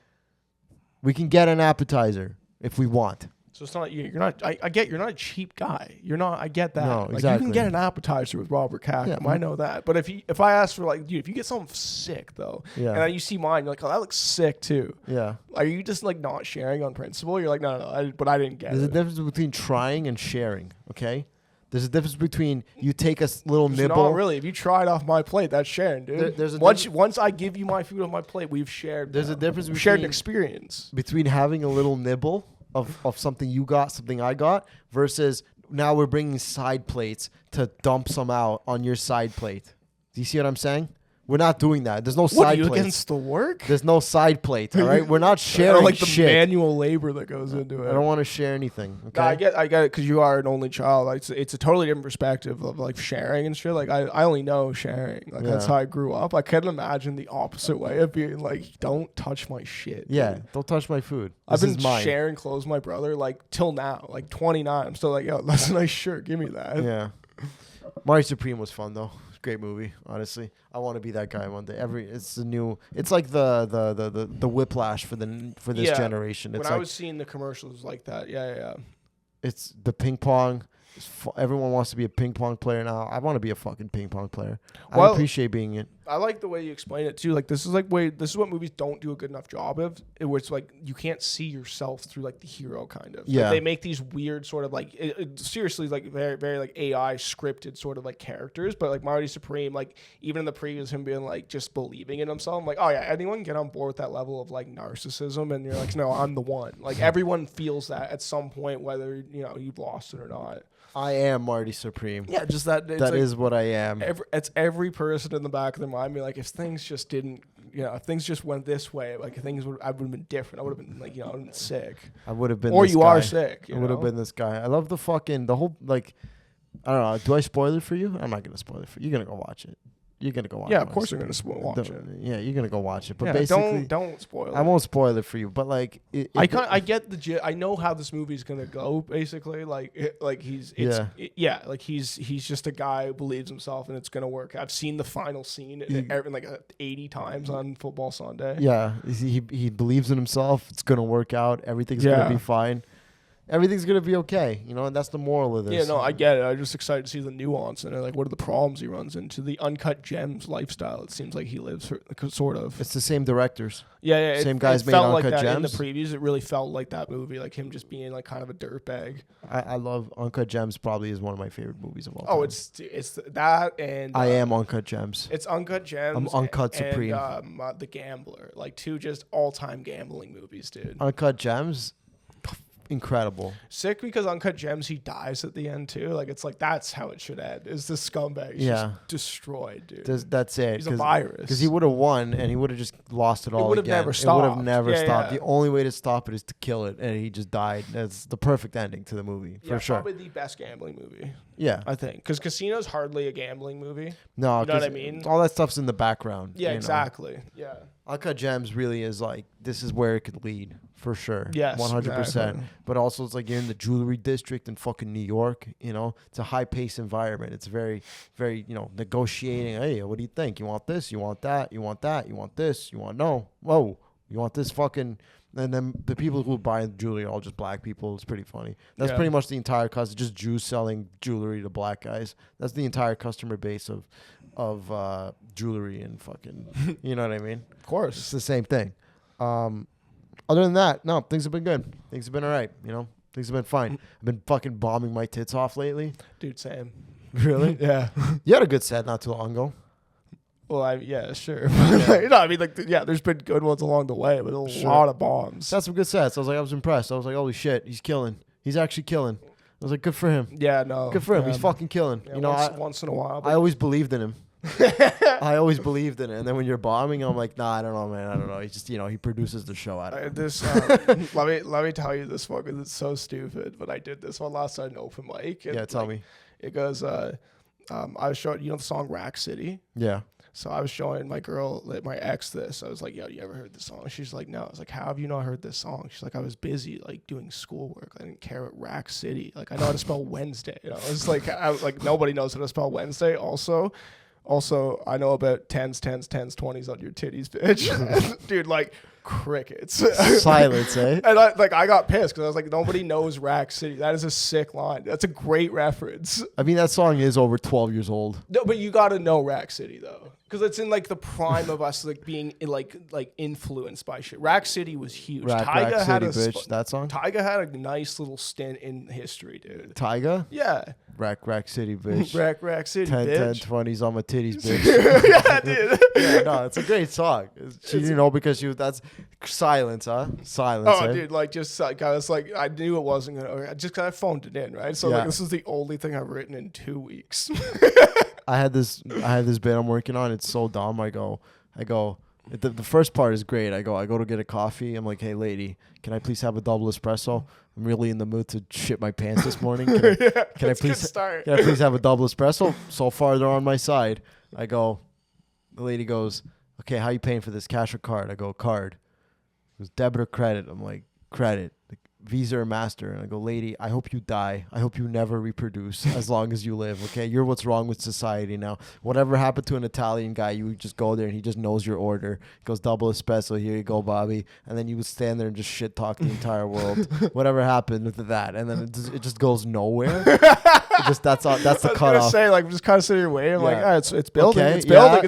We can get an appetizer if we want. So it's not you're not. I get you're not a cheap guy. You're not. I get that. No, like, exactly. You can get an appetizer with Robert Khakham. Yeah. I know that. But if I ask for like, dude, if you get something sick though, Yeah. and then you see mine, you're like, oh, that looks sick too. Yeah. Are you just like not sharing on principle? You're like, no, but I didn't get There's it. a difference between trying and sharing. Okay. There's a difference between you take a little nibble. Not really. If you try it off my plate, that's sharing, dude. There's a once I give you my food off my plate, we've shared. There's a difference We've between shared an experience. between having a little nibble of something you got, something I got, versus now we're bringing side plates to dump some out on your side plate. Do you see what I'm saying? We're not doing that. There's no What, side you plates. against the work? There's no side plates. All right, we're not I don't sharing like the shit. manual labor that goes into it. I don't want to share anything. Okay. No, I get it, because you are an only child. Like, it's a totally different perspective of like sharing and shit. Like I only know sharing. Like that's Yeah. how I grew up. I couldn't imagine the opposite way of being like, don't touch my shit. Yeah, dude. don't touch my food. I've This been is mine. sharing clothes with my brother like till now, like 29. I'm still like, yo, that's a nice shirt. Give me that. Yeah. Marty Supreme was fun though. Great movie, honestly. I want to be that guy one day. It's like the whiplash for this Yeah. generation. It's When I like was seeing the commercials like that, yeah. it's the ping pong. Everyone wants to be a ping pong player now. I want to be a fucking ping pong player. I Well, appreciate being it. I like the way you explain it too. Like this is what movies don't do a good enough job of. Where it's like you can't see yourself through like the hero kind of. Yeah. Like, they make these weird sort of like seriously like very very like AI scripted sort of like characters. But like Marty Supreme, like even in the previews, him being like just believing in himself. I'm like, oh yeah, anyone can get on board with that level of like narcissism, and you're like, no, I'm the one. Like everyone feels that at some point, whether you've lost it or not. I am Marty Supreme. Yeah, just that. It's That like, is what I am. it's every person in the back of their mind be like, if things just didn't, if things just went this way, like I would have been different. I would have been like, I would have been sick. I would have been. Or this you guy. are sick. I would have been this guy. I love the whole like. I don't know. Do I spoil it for you? I'm not gonna spoil it for you. You're gonna go watch it. You're gonna go watch it. Yeah, of course you're gonna watch it. Yeah, you're gonna go watch it. But Yeah, basically, don't spoil it. I won't spoil it for you. But like, I get I know how this movie's gonna go. Basically, he's just a guy who believes himself and it's gonna work. I've seen the final scene 80 times on Football Sunday. Yeah, he believes in himself. It's gonna work out. Everything's gonna be fine. Everything's gonna be okay. And that's the moral of this. Yeah, no, I get it. I'm just excited to see the nuance and like what are the problems he runs into. The uncut gems lifestyle. It seems like he lives for sort of. It's the same directors. Yeah. Same guys made felt like Uncut that in the Gems. previews. It really felt like that movie, like him just being like kind of a dirtbag. I love Uncut Gems. Probably is one of my favorite movies of all time. Oh, it's that and I am Uncut Gems. It's Uncut Gems. I'm Uncut Supreme. And The Gambler, like two just all-time gambling movies, dude. Uncut Gems, incredible. Sick because Uncut Gems, he dies at the end too. Like it's like that's how it should end. Is this scumbag just destroyed, dude? That's it. He's a virus. Because he would have won and he would have just lost it all would have again. never It would have stopped. never Yeah, stopped. yeah. The only way to stop it is to kill it, and he just died. That's the perfect ending to the movie for sure. Probably the best gambling movie, Yeah. I think, because Casino's hardly a gambling movie. No, You know what I 'cause mean? all that stuff's in the background. Yeah, you know. exactly. Yeah. Uncut Gems really is like this is where it could lead for sure. Yes, 100%. exactly. But also it's like you're in the jewelry district in fucking New York. It's a high paced environment. It's very, very negotiating. Hey, what do you think? You want this? You want that? You want that? You want this? You want no? Whoa! You want this fucking? And then the people who buy jewelry are all just black people. It's pretty funny. That's Yeah. pretty much the entire customer. Just Jews selling jewelry to black guys. That's the entire customer base of jewelry and fucking. You know what I mean? Of course. It's the same thing. Other than that, no, things have been good. Things have been all right. Things have been fine. I've been fucking bombing my tits off lately. Dude, same. Really? Yeah. You had a good set not too long ago. Well, sure. I mean, there's been good ones along the way, but a lot of bombs. That's some good sets. I was impressed. I was like, holy shit, he's killing. He's actually killing. I was like, good for him. Yeah, no. Good for him. He's fucking killing. Yeah, once in a while. I always believed in him. I always believed in it. And then when you're bombing, I'm like, nah, I don't know, man. I don't know. He just, he produces the show out of it. This let me tell you this one because it's so stupid. But I did this one last night in open mic. And Yeah, tell me. It goes. I was showing the song Rack City. Yeah. So I was showing my girl, my ex, this. I was like, yo, you ever heard this song? She's like, no. I was like, how have you not heard this song? She's like, I was busy, like, doing schoolwork. I didn't care what Rack City. Like, I know how to spell Wednesday. It's like, nobody knows how to spell Wednesday. Also, I know about 10s, 20s on your titties, bitch. Dude, like, crickets. Silence, eh? And I got pissed because I was like, nobody knows Rack City. That is a sick line. That's a great reference. I mean, that song is over 12 years old. No, but you got to know Rack City, though. Because it's in, like, the prime of us, like, being, like influenced by shit. Rack City was huge. Rack City, bitch. That song? Tyga had a nice little stint in history, dude. Tyga? Yeah. Rack City, bitch. Rack City, 10, bitch. 20s on my titties, bitch. Yeah, dude. Yeah, no, it's a great song. She, because that's silence, huh? Silence. Oh, eh? dude, like, just, like, I was like, I knew it wasn't going to, just because I phoned it in, right? So, Yeah. like, this is the only thing I've written in 2 weeks. I had this bit I'm working on. It's so dumb. I go. The first part is great. I go to get a coffee. I'm like, hey lady, can I please have a double espresso? I'm really in the mood to shit my pants this morning. Can I please have a double espresso? So far they're on my side. I go. The lady goes, okay, how you paying for this, cash or card? I go, card. It was debit or credit. I'm like, credit. Like, Visa or Master. And I go, lady, I hope you die. I hope you never reproduce as long as you live, okay? You're what's wrong with society now. Whatever happened to an Italian guy, you would just go there and he just knows your order. He goes, double espresso, here you go, Bobby. And then you would stand there and just shit talk the entire world. Whatever happened with that. And then it just goes nowhere. That's the cutoff. Say, like, I'm just kind of sitting here waiting. I'm like, it's building, okay, it's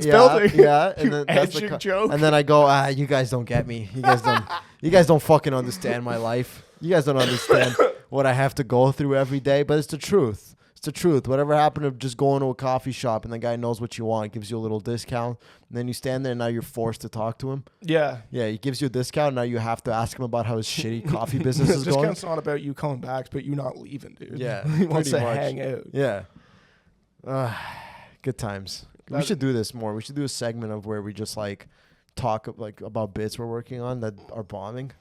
building. Yeah, and then that's the joke. And then I go, you guys don't get me. You guys don't fucking understand my life. You guys don't understand what I have to go through every day. But it's the truth. It's the truth. Whatever happened to just going to a coffee shop and the guy knows what you want, gives you a little discount, and then you stand there and now you're forced to talk to him. Yeah. Yeah, he gives you a discount. Now you have to ask him about how his shitty coffee business is going. Discount's not about you coming back, but you not leaving, dude. Yeah. He wants to hang out. Yeah. Good times. We should do this more. We should do a segment of where we just like talk like about bits we're working on that are bombing.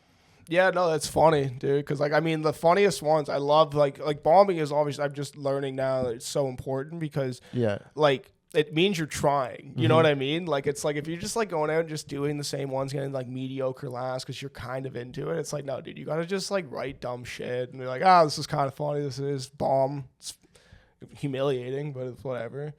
Yeah, no, that's funny, dude. Because, like, I mean, the funniest ones, I love, like bombing is obviously, I'm just learning now that it's so important because, like, it means you're trying. You know what I mean? Like, it's like if you're just, like, going out and just doing the same ones, getting, like, mediocre laughs because you're kind of into it, it's like, no, dude, you got to just, like, write dumb shit. And they're like, this is kind of funny. This is bomb. It's humiliating, but it's whatever.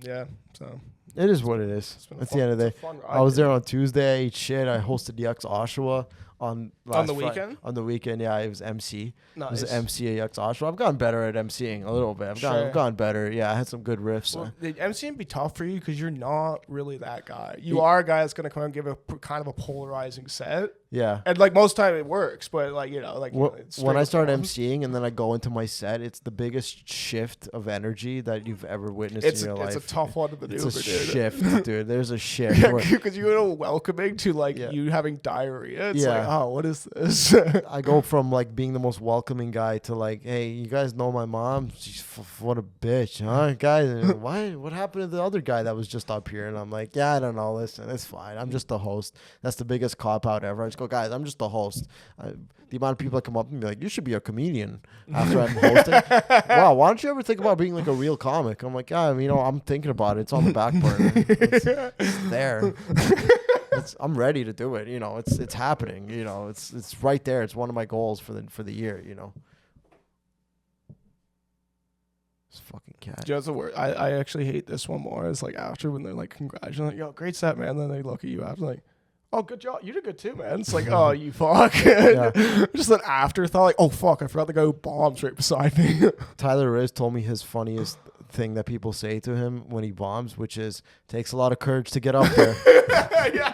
Yeah, so. It is what it is. At the end of the day. I was there on Tuesday. I ate shit. I hosted Yucks Oshawa on the weekend. On the weekend, yeah, it was MC. Nice. It was MC at Yucks Oshawa. I've gotten better at MCing a little bit. I've gotten better. Yeah, I had some good riffs. Well, the MCing be tough for you because you're not really that guy. You are a guy that's gonna come and give a kind of a polarizing set. Yeah. And like most time it works, but like when I start MCing and then I go into my set, it's the biggest shift of energy that you've ever witnessed in your life. It's a tough one to maneuver, dude. It's a shift, dude. There's a shift. Yeah, because you're welcoming to like you having diarrhea. It's like, oh, what is this? I go from like being the most welcoming guy to like, hey, you guys know my mom? She's what a bitch, huh, guys? What happened to the other guy that was just up here? And I'm like, yeah, I don't know. Listen, it's fine. I'm just the host. That's the biggest cop out ever. I just go, guys, I'm just the host. The amount of people that come up and be like, you should be a comedian after I'm hosting. Wow, why don't you ever think about being like a real comic? I'm like, I'm thinking about it. It's on the back burner. It's there. I'm ready to do it. It's happening. It's right there. It's one of my goals for the year. This fucking cat. Just a word. I actually hate this one more. It's like after when they're like congratulating, yo, great set, man. Then they look at you after like, oh, good job. You did good too, man. It's like, oh, you fuck. Just an afterthought. Like, oh, fuck. I forgot the guy who bombs right beside me. Tyler Riz told me his funniest thing that people say to him when he bombs, which is, takes a lot of courage to get up there. Yeah,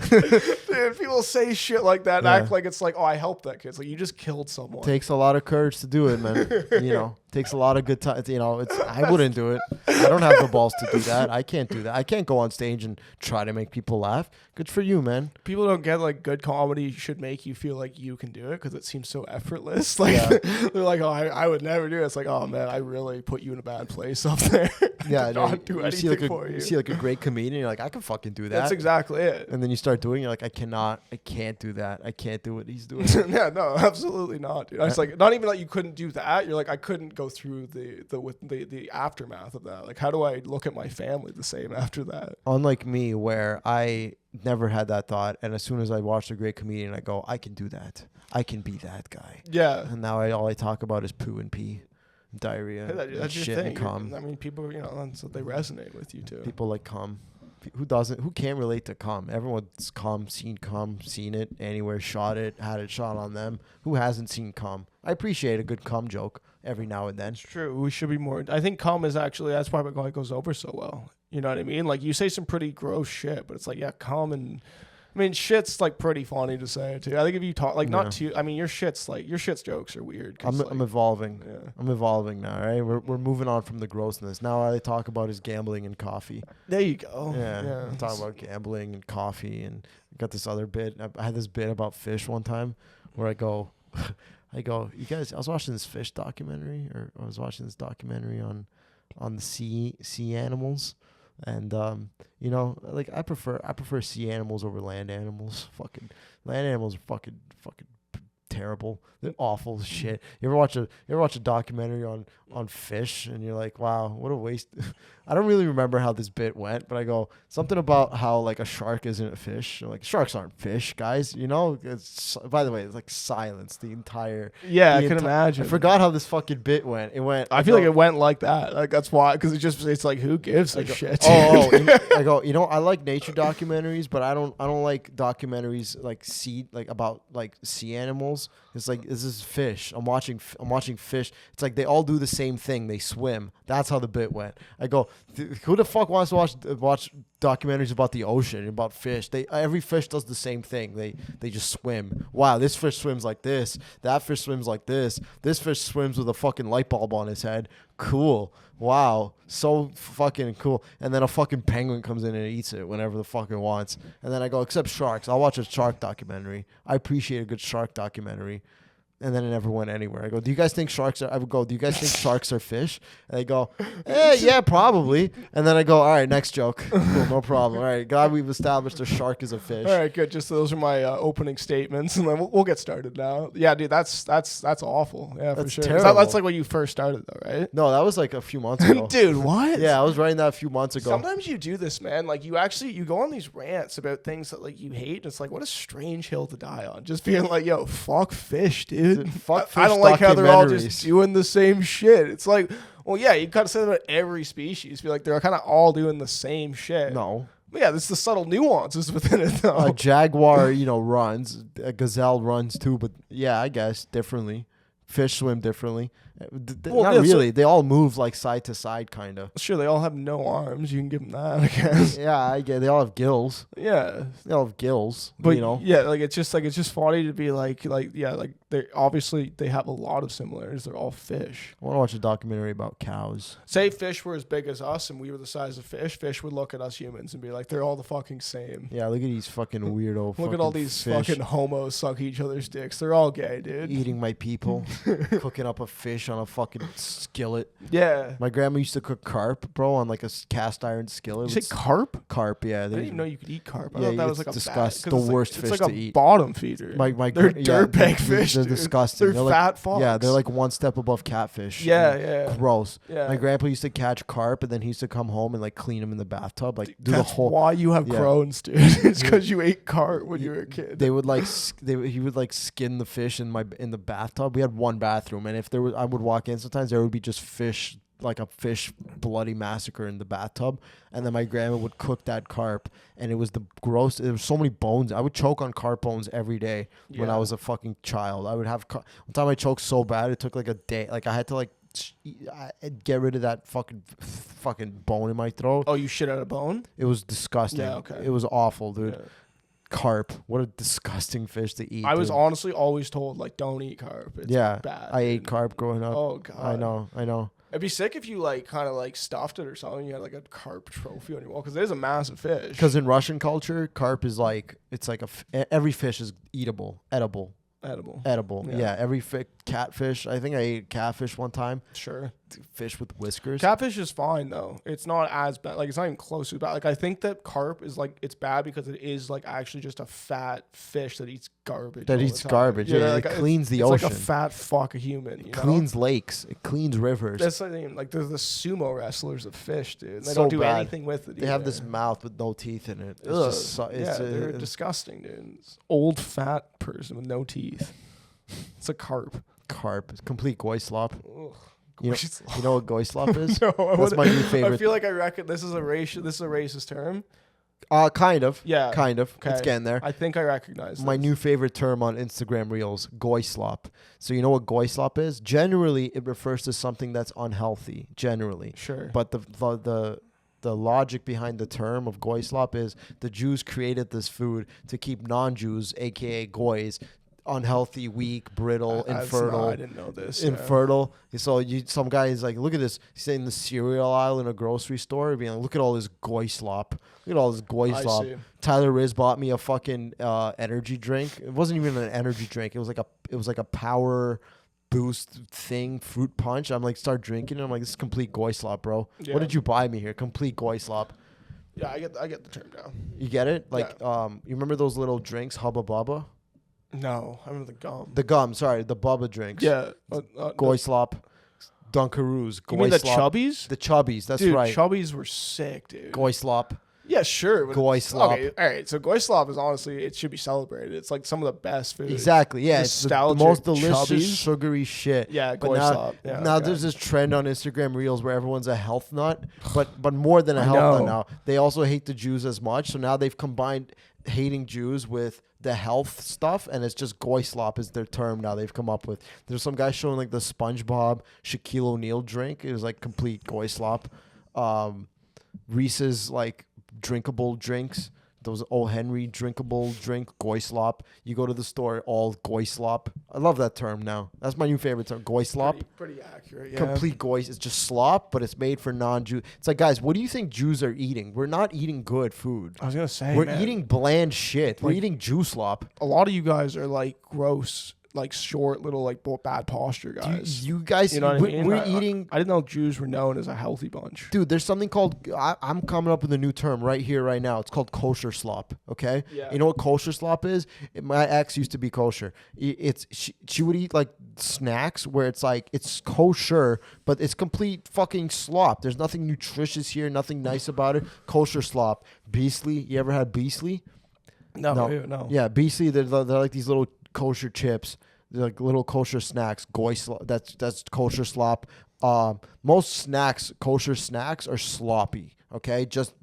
dude, people say shit like that and act like it's like, oh, I helped that kid. It's like, you just killed someone. Takes a lot of courage to do it, man. Takes a lot of good time. I wouldn't do it. I don't have the balls to do that. I can't do that. I can't go on stage and try to make people laugh. Good for you, man. People don't get like good comedy should make you feel like you can do it because it seems so effortless. Like they're like, oh, I would never do it. It's like, oh man, I really put you in a bad place up there. Yeah, not do anything for you. You see like a great comedian, you're like, I can fucking do that. That's exactly it. And then you start doing it, you're like, I can't do that. I can't do what he's doing. Yeah, no, absolutely not, dude. I was like, not even like you couldn't do that. You're like, I couldn't go through the aftermath of that. Like, how do I look at my family the same after that? Unlike me, where I never had that thought, and as soon as I watched a great comedian, I go, I can do that. I can be that guy. Yeah. And now all I talk about is poo and pee, diarrhea, that's shit, your thing. and cum. I mean, people, that's what they resonate with you too. People like cum. Who can't relate to cum? Everyone's seen it anywhere, shot it, had it shot on them. Who hasn't seen cum? I appreciate a good cum joke every now and then. It's true. We should be more. I think cum is actually, that's probably why it goes over so well. You know what I mean? Like, you say some pretty gross shit, but it's like, yeah, cum and, I mean, shit's like pretty funny to say too. I think if you talk like not too, I mean, your shit's jokes are weird. I'm evolving. Yeah. I'm evolving now. Right, we're moving on from the grossness. Now all I talk about is gambling and coffee. There you go. Yeah. I'm talking about gambling and coffee, and I got this other bit. I had this bit about fish one time, where I go, you guys. I was watching this fish documentary, or I was watching this documentary on the sea animals, and you know, like I prefer sea animals over land animals. Fucking land animals are fucking terrible. They're awful as shit. You ever watch a documentary on fish and you're like, wow, what a waste. I don't really remember how this bit went, but I go something about how like a shark isn't a fish. Like sharks aren't fish, guys. You know. By the way, it's like silence the entire. Yeah, I can imagine. I forgot how this fucking bit went. It went. I feel like it went like that. Like that's why, because it's like who gives a shit. I go. You know, I like nature documentaries, but I don't like documentaries like about sea animals. It's like this is fish. I'm watching fish. It's like they all do the same thing. They swim. That's how the bit went. I go, who the fuck wants to watch documentaries about the ocean, about fish? Every fish does the same thing. They just swim. Wow, this fish swims like this. That fish swims like this. This fish swims with a fucking light bulb on his head. Cool. Wow, so fucking cool. And then a fucking penguin comes in and eats it whenever the fucking wants. And then I go, except sharks. I'll watch a shark documentary. I appreciate a good shark documentary. And then it never went anywhere. I go, do you guys think sharks are? I would go, do you guys think sharks are fish? And they go, yeah, probably. And then I go, all right, next joke. Cool, no problem. All right, glad we've established a shark is a fish. All right, good. Just those are my opening statements, and then we'll get started now. Yeah, dude, that's awful. Yeah, That's for sure. terrible. That's like when you first started, though, right? No, that was like a few months ago. Dude, what? Yeah, I was writing that a few months ago. Sometimes you do this, man. Like you go on these rants about things that like you hate, and it's like what a strange hill to die on. Just being like, yo, fuck fish, dude. Fuck fish. I don't like how they're all just doing the same shit. It's like, well, yeah, you kind of say that about every species. Be like, they're kind of all doing the same shit. No. But yeah, there's the subtle nuances within it, though. A jaguar, runs. A gazelle runs too, but yeah, I guess differently. Fish swim differently. Not really. They all move like side to side, kind of. Sure, they all have no arms. You can give them that, I guess. Yeah, I get. They all have gills. Yeah, they all have gills. But yeah, like it's just funny to be like they obviously they have a lot of similarities. They're all fish. I want to watch a documentary about cows. Say fish were as big as us and we were the size of fish. Fish would look at us humans and be like, they're all the fucking same. Yeah, look at these fucking weirdo. Look at all these fish. fucking homos suck each other's dicks. They're all gay, dude. Eating my people, cooking up a fish on a fucking skillet. Yeah. My grandma used to cook carp, bro, on like a cast iron skillet. You say carp? Carp, yeah. I didn't even know you could eat carp. I yeah, thought that was like disgusting. The worst fish it's like to eat. Bottom feeder. They're dirtbag fish. They're disgusting. They're fat fucks. Yeah, they're like one step above catfish. Yeah. Gross. Yeah. My grandpa used to catch carp, and then he used to come home and like clean them in the bathtub, like do That's the whole. why you have Crohn's, dude. It's because you ate carp when you were a kid. They would like he would like skin the fish in the bathtub. We had one bathroom, and if there was, I would walk in sometimes there would be just fish, like a fish bloody massacre in the bathtub, and then my grandma would cook that carp, and it was the gross. There was so many bones. I would choke on carp bones every day when I was a fucking child. I would have one time I choked so bad it took like a day. Like I had to like get rid of that fucking bone in my throat. Oh, you shit out a bone? It was disgusting. Yeah, okay. It was awful, dude. Yeah. Carp, what a disgusting fish to eat. I was honestly always told like don't eat carp. It's bad. I ate carp growing up. Oh god. I know. It'd be sick if you like kind of like stuffed it or something. You had like a carp trophy on your wall because it is a massive fish. Because in Russian culture, carp is like every fish is edible. Yeah, every catfish. I think I ate catfish one time. Sure. Fish with whiskers. Catfish is fine though. It's not as bad. Like it's not even close to bad. Like I think that carp is like it's bad because it is like actually just a fat fish that eats garbage. Yeah, like it cleans the it's ocean. Like a fat fuck a human. It cleans lakes. It cleans rivers. That's the thing. Like there's the sumo wrestlers of fish, dude. They so don't do bad. anything with it. They have this mouth with no teeth in it. They're disgusting, dude. It's old fat person with no teeth. It's a carp. It's complete goy slop. Ugh. You know what goy slop is? No, that's my new favorite. I feel like I reckon this is a racist term. Kind of. Yeah. Kind of. Okay. It's getting there. I think I recognize my new favorite term on Instagram Reels, goy slop. So you know what goy slop is? Generally, it refers to something that's unhealthy. Generally. Sure. But the logic behind the term of goy slop is the Jews created this food to keep non-Jews, aka goys, unhealthy, weak, brittle, infertile. I didn't know this. Infertile. Yeah. So some guy is like, look at this. He's in the cereal aisle in a grocery store, being like, look at all this goy slop. Look at all this goy slop. Tyler Riz bought me a fucking energy drink. It wasn't even an energy drink. It was like a power Boost thing, fruit punch. I'm like, start drinking. And I'm like, this is complete goy slop, bro. Yeah. What did you buy me here? Complete goy slop. Yeah, I get the term now. You get it? Like, Yeah. you remember those little drinks, Hubba Bubba? No, I remember the gum. The gum, sorry, the Bubba drinks. Yeah. Goy No. slop, Dunkaroos, You goy mean the slop. Chubbies? The Chubbies, that's Dude, right. Chubbies were sick, dude. Goy slop. Yeah, sure. but Goy slop. Okay, all right. So goy slop is honestly, it should be celebrated. It's like some of the best food. Exactly. Yeah, it's the Nostalgic most delicious, Chubbies. sugary shit. Yeah, But goy now, slop. Yeah, now okay. there's this trend on Instagram Reels where everyone's a health nut, but more than a I health nut know. now. They also hate the Jews as much. So now they've combined hating Jews with the health stuff, and it's just goy slop is their term now they've come up with. There's some guy showing like the SpongeBob Shaquille O'Neal drink. It was like complete goy slop. Reese's like drinkable drinks. Those O. Henry drinkable drink, goy slop. You go to the store, all goy slop. I love that term now. That's my new favorite term, goy slop. Pretty accurate. Yeah. Complete goy. It's just slop, but it's made for non-Jew. It's like, guys, what do you think Jews are eating? We're not eating good food. I was gonna say, We're man, eating bland shit. We're Like- eating Jew slop. a lot of you guys are like gross, like short, little, like bad posture guys. You guys, You know what I we- mean? we're I- eating. I didn't know Jews were known as a healthy bunch. Dude, there's something called. I'm coming up with a new term right here, right now. It's called kosher slop. Okay. Yeah. You know what kosher slop is? My ex used to be kosher. She would eat like snacks where it's like it's kosher, but it's complete fucking slop. There's nothing nutritious here, nothing nice about it. Kosher slop. Beastly. You ever had Beastly? No, No. no. Yeah, Beastly. They're like these little kosher chips. They're like little kosher snacks. Goy slop. That's kosher slop. Most snacks, kosher snacks, are sloppy. Okay, just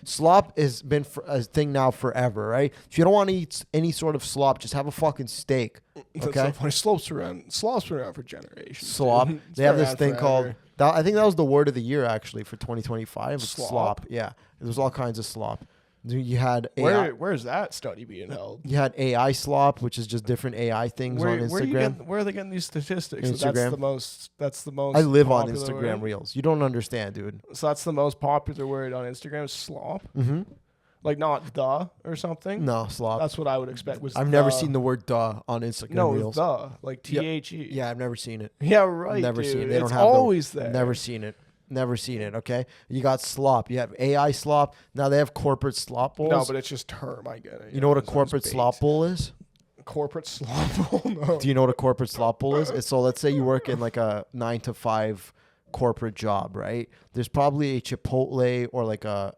slop has been a thing now forever, right? If you don't want to eat any sort of slop, just have a fucking steak. That's Okay, so funny. Slop's been around for generations. slop. dude. It's They have been this around thing called. forever. I think that was the word of the year actually for 2025. It's Slop? slop. Yeah, there's all kinds of slop. You had AI. Where's that study being held? You had AI slop, which is just different AI things on Instagram. Where are they getting these statistics? So Instagram. That's the most. I live on popular Instagram word? Reels. You don't understand, dude. So that's the most popular word on Instagram. Is slop. Mm-hmm. Like not the or something. No, slop. That's what I would expect. Was I've never seen the word "duh" on Instagram no Reels. the like Yep. THE. Yeah, I've never seen it. Yeah, right. Never dude. seen it. They It's don't have always there. Never seen it. Never seen it. Okay, you got slop. You have AI slop. Now they have corporate slop bowls. No, but it's just term. I get it. you know what a it sounds corporate baked. slop bowl is? Corporate slop bowl. No. Do you know what a corporate slop bowl is? So let's say you work in like a 9 to 5 corporate job, right? There's probably a Chipotle or like a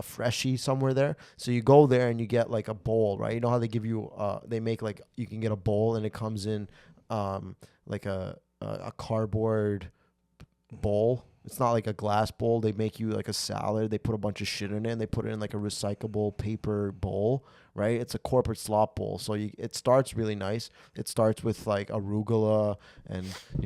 freshie somewhere there. So you go there and you get like a bowl, right? You know how they give you they make like you can get a bowl and it comes in like a cardboard bowl. It's not like a glass bowl. They make you like a salad. They put a bunch of shit in it and they put it in like a recyclable paper bowl, right? It's a corporate slop bowl. So it starts really nice. It starts with like arugula and,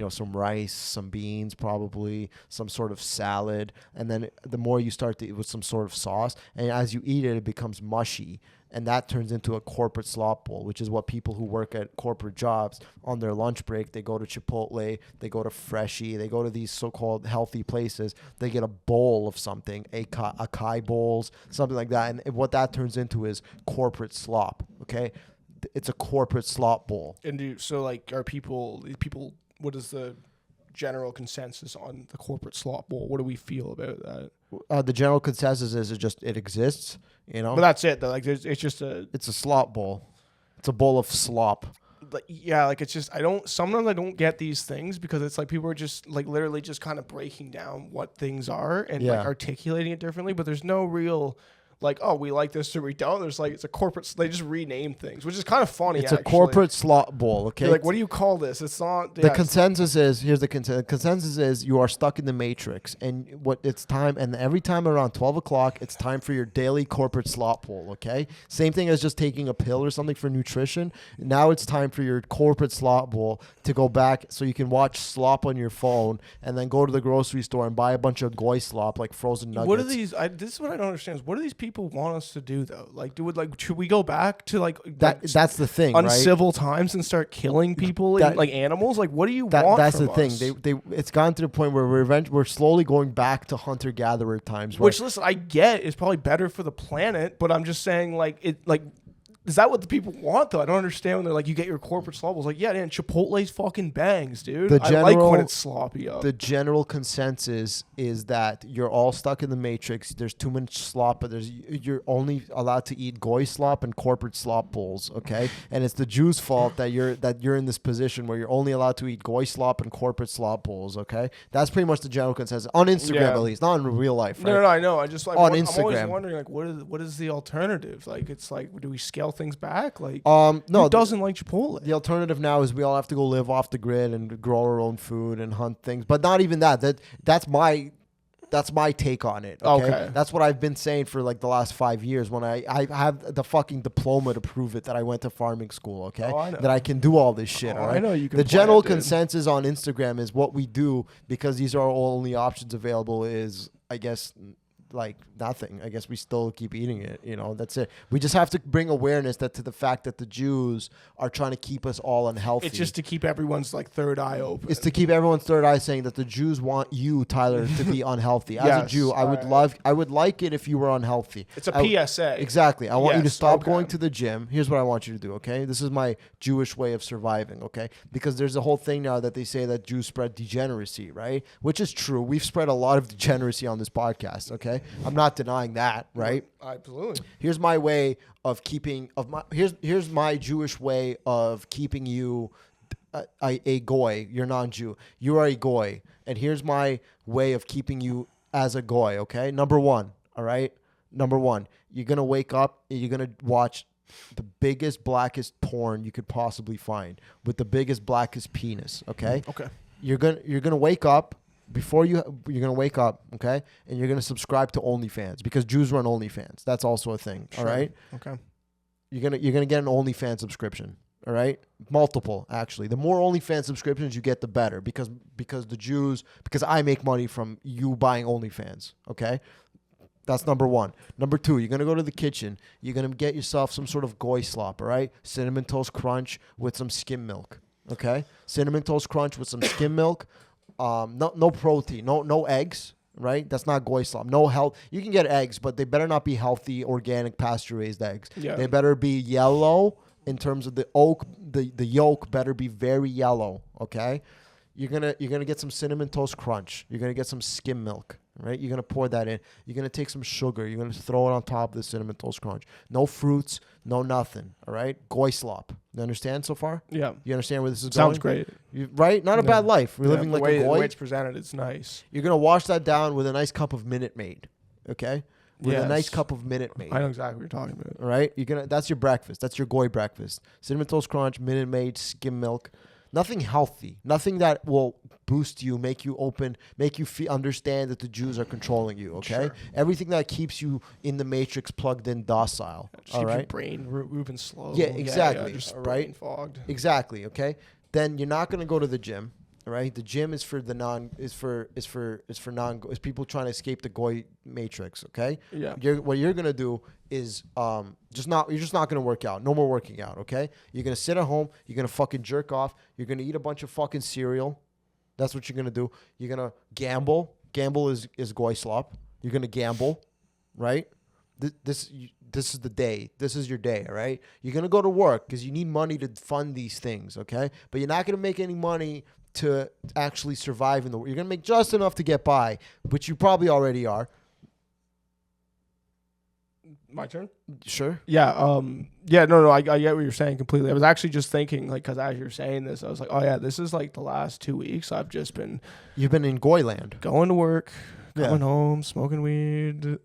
some rice, some beans, probably some sort of salad. And then the more you start to eat with some sort of sauce, and as you eat it, it becomes mushy. And that turns into a corporate slop bowl, which is what people who work at corporate jobs on their lunch break, they go to Chipotle, they go to Freshie, they go to these so-called healthy places. They get a bowl of something, acai bowls, something like that. And what that turns into is corporate slop, okay? It's a corporate slop bowl. And are people, what is the general consensus on the corporate slop bowl? What do we feel about that? The general consensus is it exists, But that's it, though. Like, it's just It's a slop bowl. It's a bowl of slop. it's just, sometimes I don't get these things because it's like people are just like literally just kind of breaking down what things are and like articulating it differently, but there's no real like, oh, we like this or we don't. There's like, it's a corporate, they just rename things, which is kind of funny. It's a corporate slop bowl, okay? You're like, what do you call this? It's not. The consensus is, here's the consensus is you are stuck in the matrix, and it's time, and every time around 12 o'clock, it's time for your daily corporate slop bowl, okay? Same thing as just taking a pill or something for nutrition. Now it's time for your corporate slop bowl to go back so you can watch slop on your phone and then go to the grocery store and buy a bunch of goy slop, like frozen nuggets. What are these? This is what I don't understand. Is what do these people want us to do though? Like, should we go back to that's the thing, right? uncivil times and start killing people like animals? Like, what do you want? That's from the thing. us? It's gotten to the point where we're slowly going back to hunter gatherer times. Which, listen, I get is probably better for the planet, but I'm just saying, Is that what the people want though? I don't understand when they're like, you get your corporate slop. I was like, yeah, man, Chipotle's fucking bangs, dude. I like when it's sloppy up. The general consensus is that you're all stuck in the matrix. There's too much slop, but you're only allowed to eat goy slop and corporate slop bowls, okay? And it's the Jews' fault that you're in this position where you're only allowed to eat goy slop and corporate slop bowls, okay? That's pretty much the general consensus on Instagram, at least, not in real life. Right? No, I know. I just like on I'm Instagram. always wondering like, what is the alternative? Like, it's like, do we scale things back? Like, no, who doesn't like Chipotle? The alternative now is we all have to go live off the grid and grow our own food and hunt things. But not even that. That's my take on it. Okay? That's what I've been saying for like the last 5 years when I have the fucking diploma to prove it that I went to farming school, okay? That I can do all this shit, all right? I know you can. The general consensus on Instagram is what we do because these are our only options available is, I guess, like nothing. I guess we still keep eating it. You know, that's it. We just have to bring awareness to the fact that the Jews are trying to keep us all unhealthy. It's just to keep everyone's like third eye open. It's to keep everyone's third eye saying that the Jews want you, Tyler, to be unhealthy. As a Jew, I would like it if you were unhealthy. It's a PSA. Exactly. I want you to stop going to the gym. Here's what I want you to do, okay? This is my Jewish way of surviving, okay? Because there's a whole thing now that they say that Jews spread degeneracy, right? Which is true. We've spread a lot of degeneracy on this podcast, okay? I'm not denying that, right? Absolutely. Here's my way of keeping here's my Jewish way of keeping you a goy. You're non-Jew. You are a goy, and here's my way of keeping you as a goy. Okay, number one. All right, number one. You're gonna wake up and you're gonna watch the biggest, blackest porn you could possibly find with the biggest, blackest penis. Okay. Okay. You're gonna wake up. You're gonna wake up, okay, and you're gonna subscribe to OnlyFans because Jews run OnlyFans. That's also a thing. Sure. All right. Okay. You're gonna get an OnlyFans subscription. All right, multiple actually. The more OnlyFans subscriptions you get, the better because I make money from you buying OnlyFans. Okay. That's number one. Number two, you're going to go to the kitchen. You're going to get yourself some sort of goy slop, all right? Cinnamon Toast Crunch with some skim milk, okay? Cinnamon Toast Crunch with some skim milk. No protein, no eggs, right? That's not goy slop. No health. You can get eggs, but they better not be healthy, organic, pasture-raised eggs. Yeah. They better be yellow in terms of the yolk better be very yellow, okay? You're gonna get some Cinnamon Toast Crunch. You're gonna get some skim milk, right? You're gonna pour that in. You're gonna take some sugar. You're gonna throw it on top of the Cinnamon Toast Crunch. No fruits, no nothing. All right, goy slop. You understand so far? Yeah. You understand where this is going? Sounds great. You, right? Not a bad life. We're living like a goy. The way it's presented, it's nice. You're gonna wash that down with a nice cup of Minute Maid. Okay. With a nice cup of Minute Maid. I know exactly what you're talking about. All right. That's your breakfast. That's your goy breakfast. Cinnamon Toast Crunch, Minute Maid, skim milk. Nothing healthy. Nothing that will boost you, make you open, make you understand that the Jews are controlling you, okay? Sure. Everything that keeps you in the matrix plugged in docile, all right? Your brain moving slow. Yeah, exactly. Just all brain right? fogged. Exactly, okay? Then you're not going to go to the gym, all right? The gym is for people trying to escape the goy matrix, okay? Yeah. What you're going to do is you're just not going to work out. No more working out, okay? You're going to sit at home, you're going to fucking jerk off, you're going to eat a bunch of fucking cereal. That's what you're going to do. You're going to gamble. Gamble is goy slop. You're going to gamble, right? This is the day. This is your day, all right? You're going to go to work because you need money to fund these things, okay? But you're not going to make any money to actually survive in the world. You're going to make just enough to get by, which you probably already are. My turn? Sure. Yeah. No. I get what you're saying completely. I was actually just thinking, like, because as you're saying this, I was like, oh yeah, this is like the last 2 weeks. I've just been. You've been in Goyland. Going to work, coming home, smoking weed,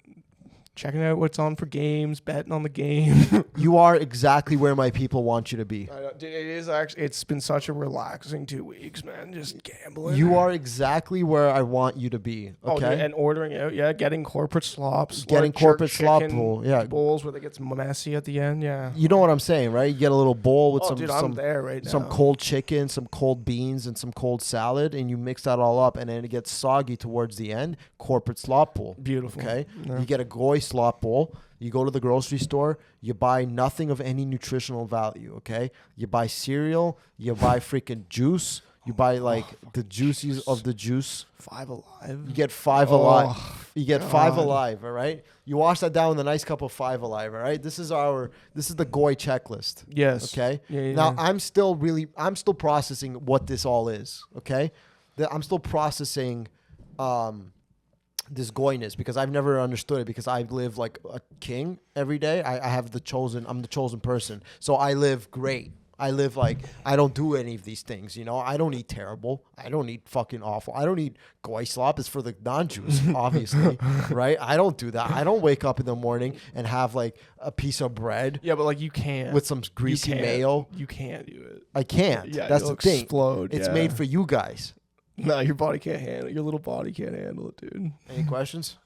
checking out what's on for games, betting on the game. You are exactly where my people want you to be. It is actually. It's been such a relaxing 2 weeks, man. Just gambling. You are exactly where I want you to be. Okay. And ordering out, getting corporate slops, getting corporate slop bowl, bowls where they get messy at the end, You know what I'm saying, right? You get a little bowl with I'm there right now. Some cold chicken, some cold beans, and some cold salad, and you mix that all up, and then it gets soggy towards the end. Corporate slop bowl. Beautiful. Okay. Yeah. You get a goy slop bowl. You go to the grocery store, you buy nothing of any nutritional value, okay? You buy cereal, you buy freaking juice, You buy like the juices of the juice. 5 Alive. You get 5 Alive. You get God. 5 Alive, all right? You wash that down with a nice cup of 5 Alive, all right? This is the Goy checklist. Yes. Okay? Yeah, Now, yeah. I'm still processing what this all is, okay? I'm still processing this goyness because I've never understood it because I live like a king every day. I'm the chosen person. So I live great. I live like, I don't do any of these things, you know? I don't eat terrible. I don't eat fucking awful. I don't eat goy slop. It's for the non-Jews, obviously, right? I don't do that. I don't wake up in the morning and have like a piece of bread. Yeah, but like you can't. With some greasy mayo. You can't do it. I can't. Yeah, that's the you'll thing. explode. It's yeah. made for you guys. No, your body can't handle it. Your little body can't handle it, dude. Any questions?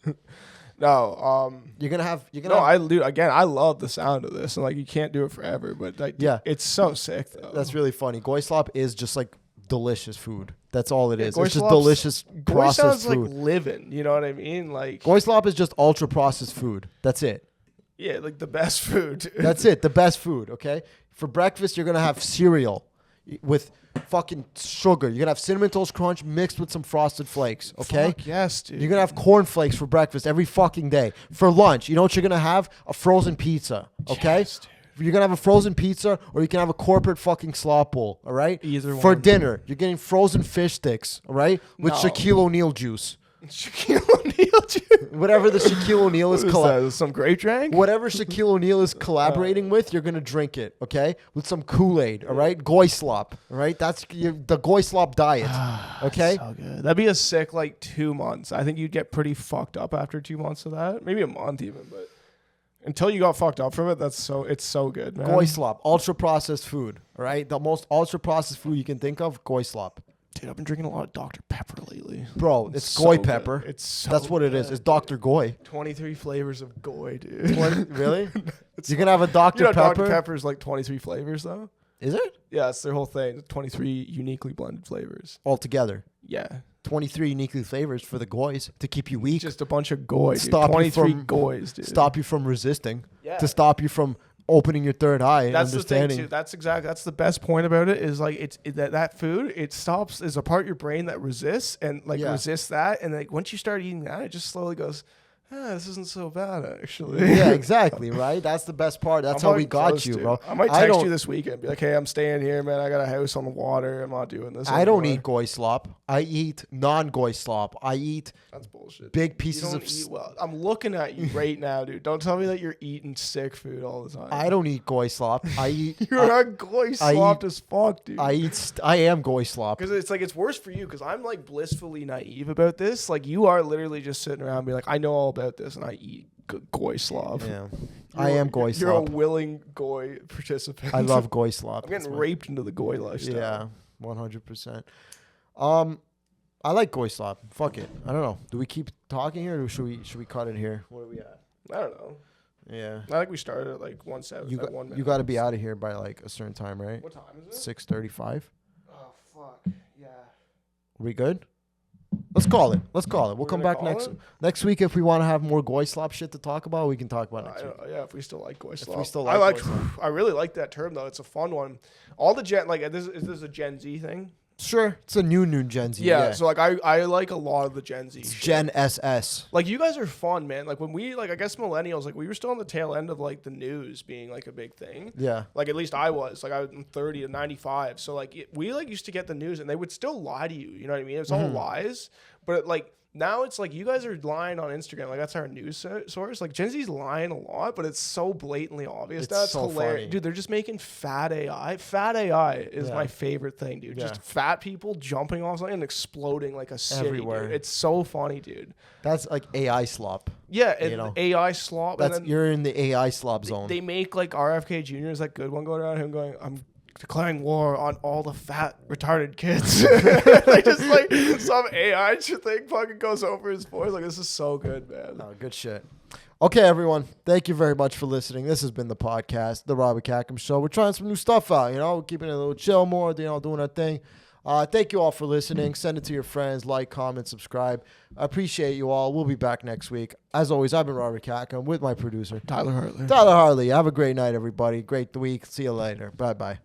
No, You're gonna have. I do. Again, I love the sound of this, and like you can't do it forever, but like, Yeah. it's so sick though. That's really funny. Goy slop is just like delicious food. That's all it is. Goy It's just slop's- delicious Goy processed sounds food. like living. You know what I mean? Like, Goy slop is just ultra processed food. That's it. yeah, like the best food. Dude. That's it. The best food. Okay. For breakfast, you're gonna have cereal with fucking sugar. You're gonna have Cinnamon Toast Crunch mixed with some Frosted Flakes. Okay. Fuck yes, dude. You're gonna have cornflakes for breakfast every fucking day. For lunch, you know what you're gonna have? A frozen pizza. Okay. Yes, dude. You're gonna have a frozen pizza, or you can have a corporate fucking slop bowl. All right. Either For one. dinner, you're getting frozen fish sticks. All right, with No. Shaquille O'Neal juice. Shaquille O'Neal, dude. Whatever the Shaquille O'Neal is, That? Some grape drink? whatever Shaquille O'Neal is collaborating with, you're gonna drink it. Okay, with some Kool-Aid. All right, Goy slop. All right, that's the Goy slop diet. Okay. So good. That'd be a sick like 2 months. I think you'd get pretty fucked up after 2 months of that. Maybe a month even, but until you got fucked up from it, it's so good, man. Goy slop, ultra processed food. All right, the most ultra processed food you can think of, Goy slop. Dude, I've been drinking a lot of Dr. Pepper lately. Bro, it's so Goy good. pepper. It's so That's what it is. good. It's Dr. Goy. 23 flavors of Goy, dude. Really? You're gonna have a Dr. You know, Pepper? Dr. Pepper's like 23 flavors though. Is it? Yeah, it's their whole thing. 23 uniquely blended flavors. Altogether. Yeah. 23 uniquely flavors for the goys to keep you weak, Just a bunch of Goy, dude. Stop you 23 from- Goys, dude. stop you from resisting, Yeah. to stop you from opening your third eye and That's the thing understanding. too. That's the best point about it is like that food, it stops, is a part of your brain that resists and like Yeah. resists that, and like once you start eating that, it just slowly goes, this isn't so bad actually. Yeah, exactly, right? That's the best part. That's how we got you, bro. I might I text don't- you this weekend, be like, hey, I'm staying here, man. I got a house on the water. I'm not doing this. I don't anymore." eat goy slop. I eat non-goy slop. I eat That's bullshit. big You pieces don't of. eat well. I'm looking at you right now, dude. Don't tell me that you're eating sick food all the time. I don't eat goy slop. I eat. You're not goy slopped as fuck, dude. I am goy slop. Because it's like it's worse for you because I'm like blissfully naive about this. Like you are literally just sitting around and be like, I know all about this and I eat goy slop. Yeah, I am goy You're a slop. willing goy participant. I love goy slop. I'm getting That's my- raped into the goy lifestyle. Yeah, 100%. I like goy slop. Fuck it. I don't know. Do we keep talking here, or should we cut it here? Where are we at? I don't know. Yeah. I think we started at like 1:07. You at got 1 minute. you got to be out of here by like a certain time, right? What time is it? 6:35. Oh fuck. Yeah. We good? Let's call it. We'll We're come gonna back call it? next week if we want to have more goy slop shit to talk about. We can talk about it next week. Yeah, if we still like goy slop. we still I like like. goy slop. I really like that term though. It's a fun one. All the Gen like is this a Gen Z thing? Sure, it's a new Gen Z. Yeah. So like I like a lot of the Gen Z. it's shit. Gen SS. Like you guys are fun, man. Like when we like I guess millennials, like we were still on the tail end of like the news being like a big thing. Yeah. Like at least I was. Like I'm 30 to 95. So like we like used to get the news and they would still lie to you. You know what I mean? It's all lies. But like now it's like you guys are lying on Instagram. Like that's our news source. Like Gen Z's lying a lot, but it's so blatantly obvious. It's That's so hilarious. funny. Dude, they're just making fat AI. Fat AI is Yeah. my favorite thing, dude. Yeah. Just fat people jumping off something and exploding like a city, Everywhere. dude. It's so funny, dude. That's like AI slop. Yeah, and You know. AI slop. That's and then you're in the AI slop zone. they make like RFK Jr. is that good one going around him going, I'm declaring war on all the fat retarded kids. Like just like some AI thing fucking goes over his voice. Like this is so good, man. Oh, good shit. Okay, everyone. Thank you very much for listening. This has been the podcast, The Robert Khakham Show. We're trying some new stuff out, you know, keeping it a little chill more, you know, doing our thing. Thank you all for listening. Send it to your friends. Like, comment, subscribe. I appreciate you all. We'll be back next week. As always, I've been Robert Khakham with my producer, Tyler Hartley. Tyler Harley. Have a great night, everybody. Great week. See you later. Bye-bye.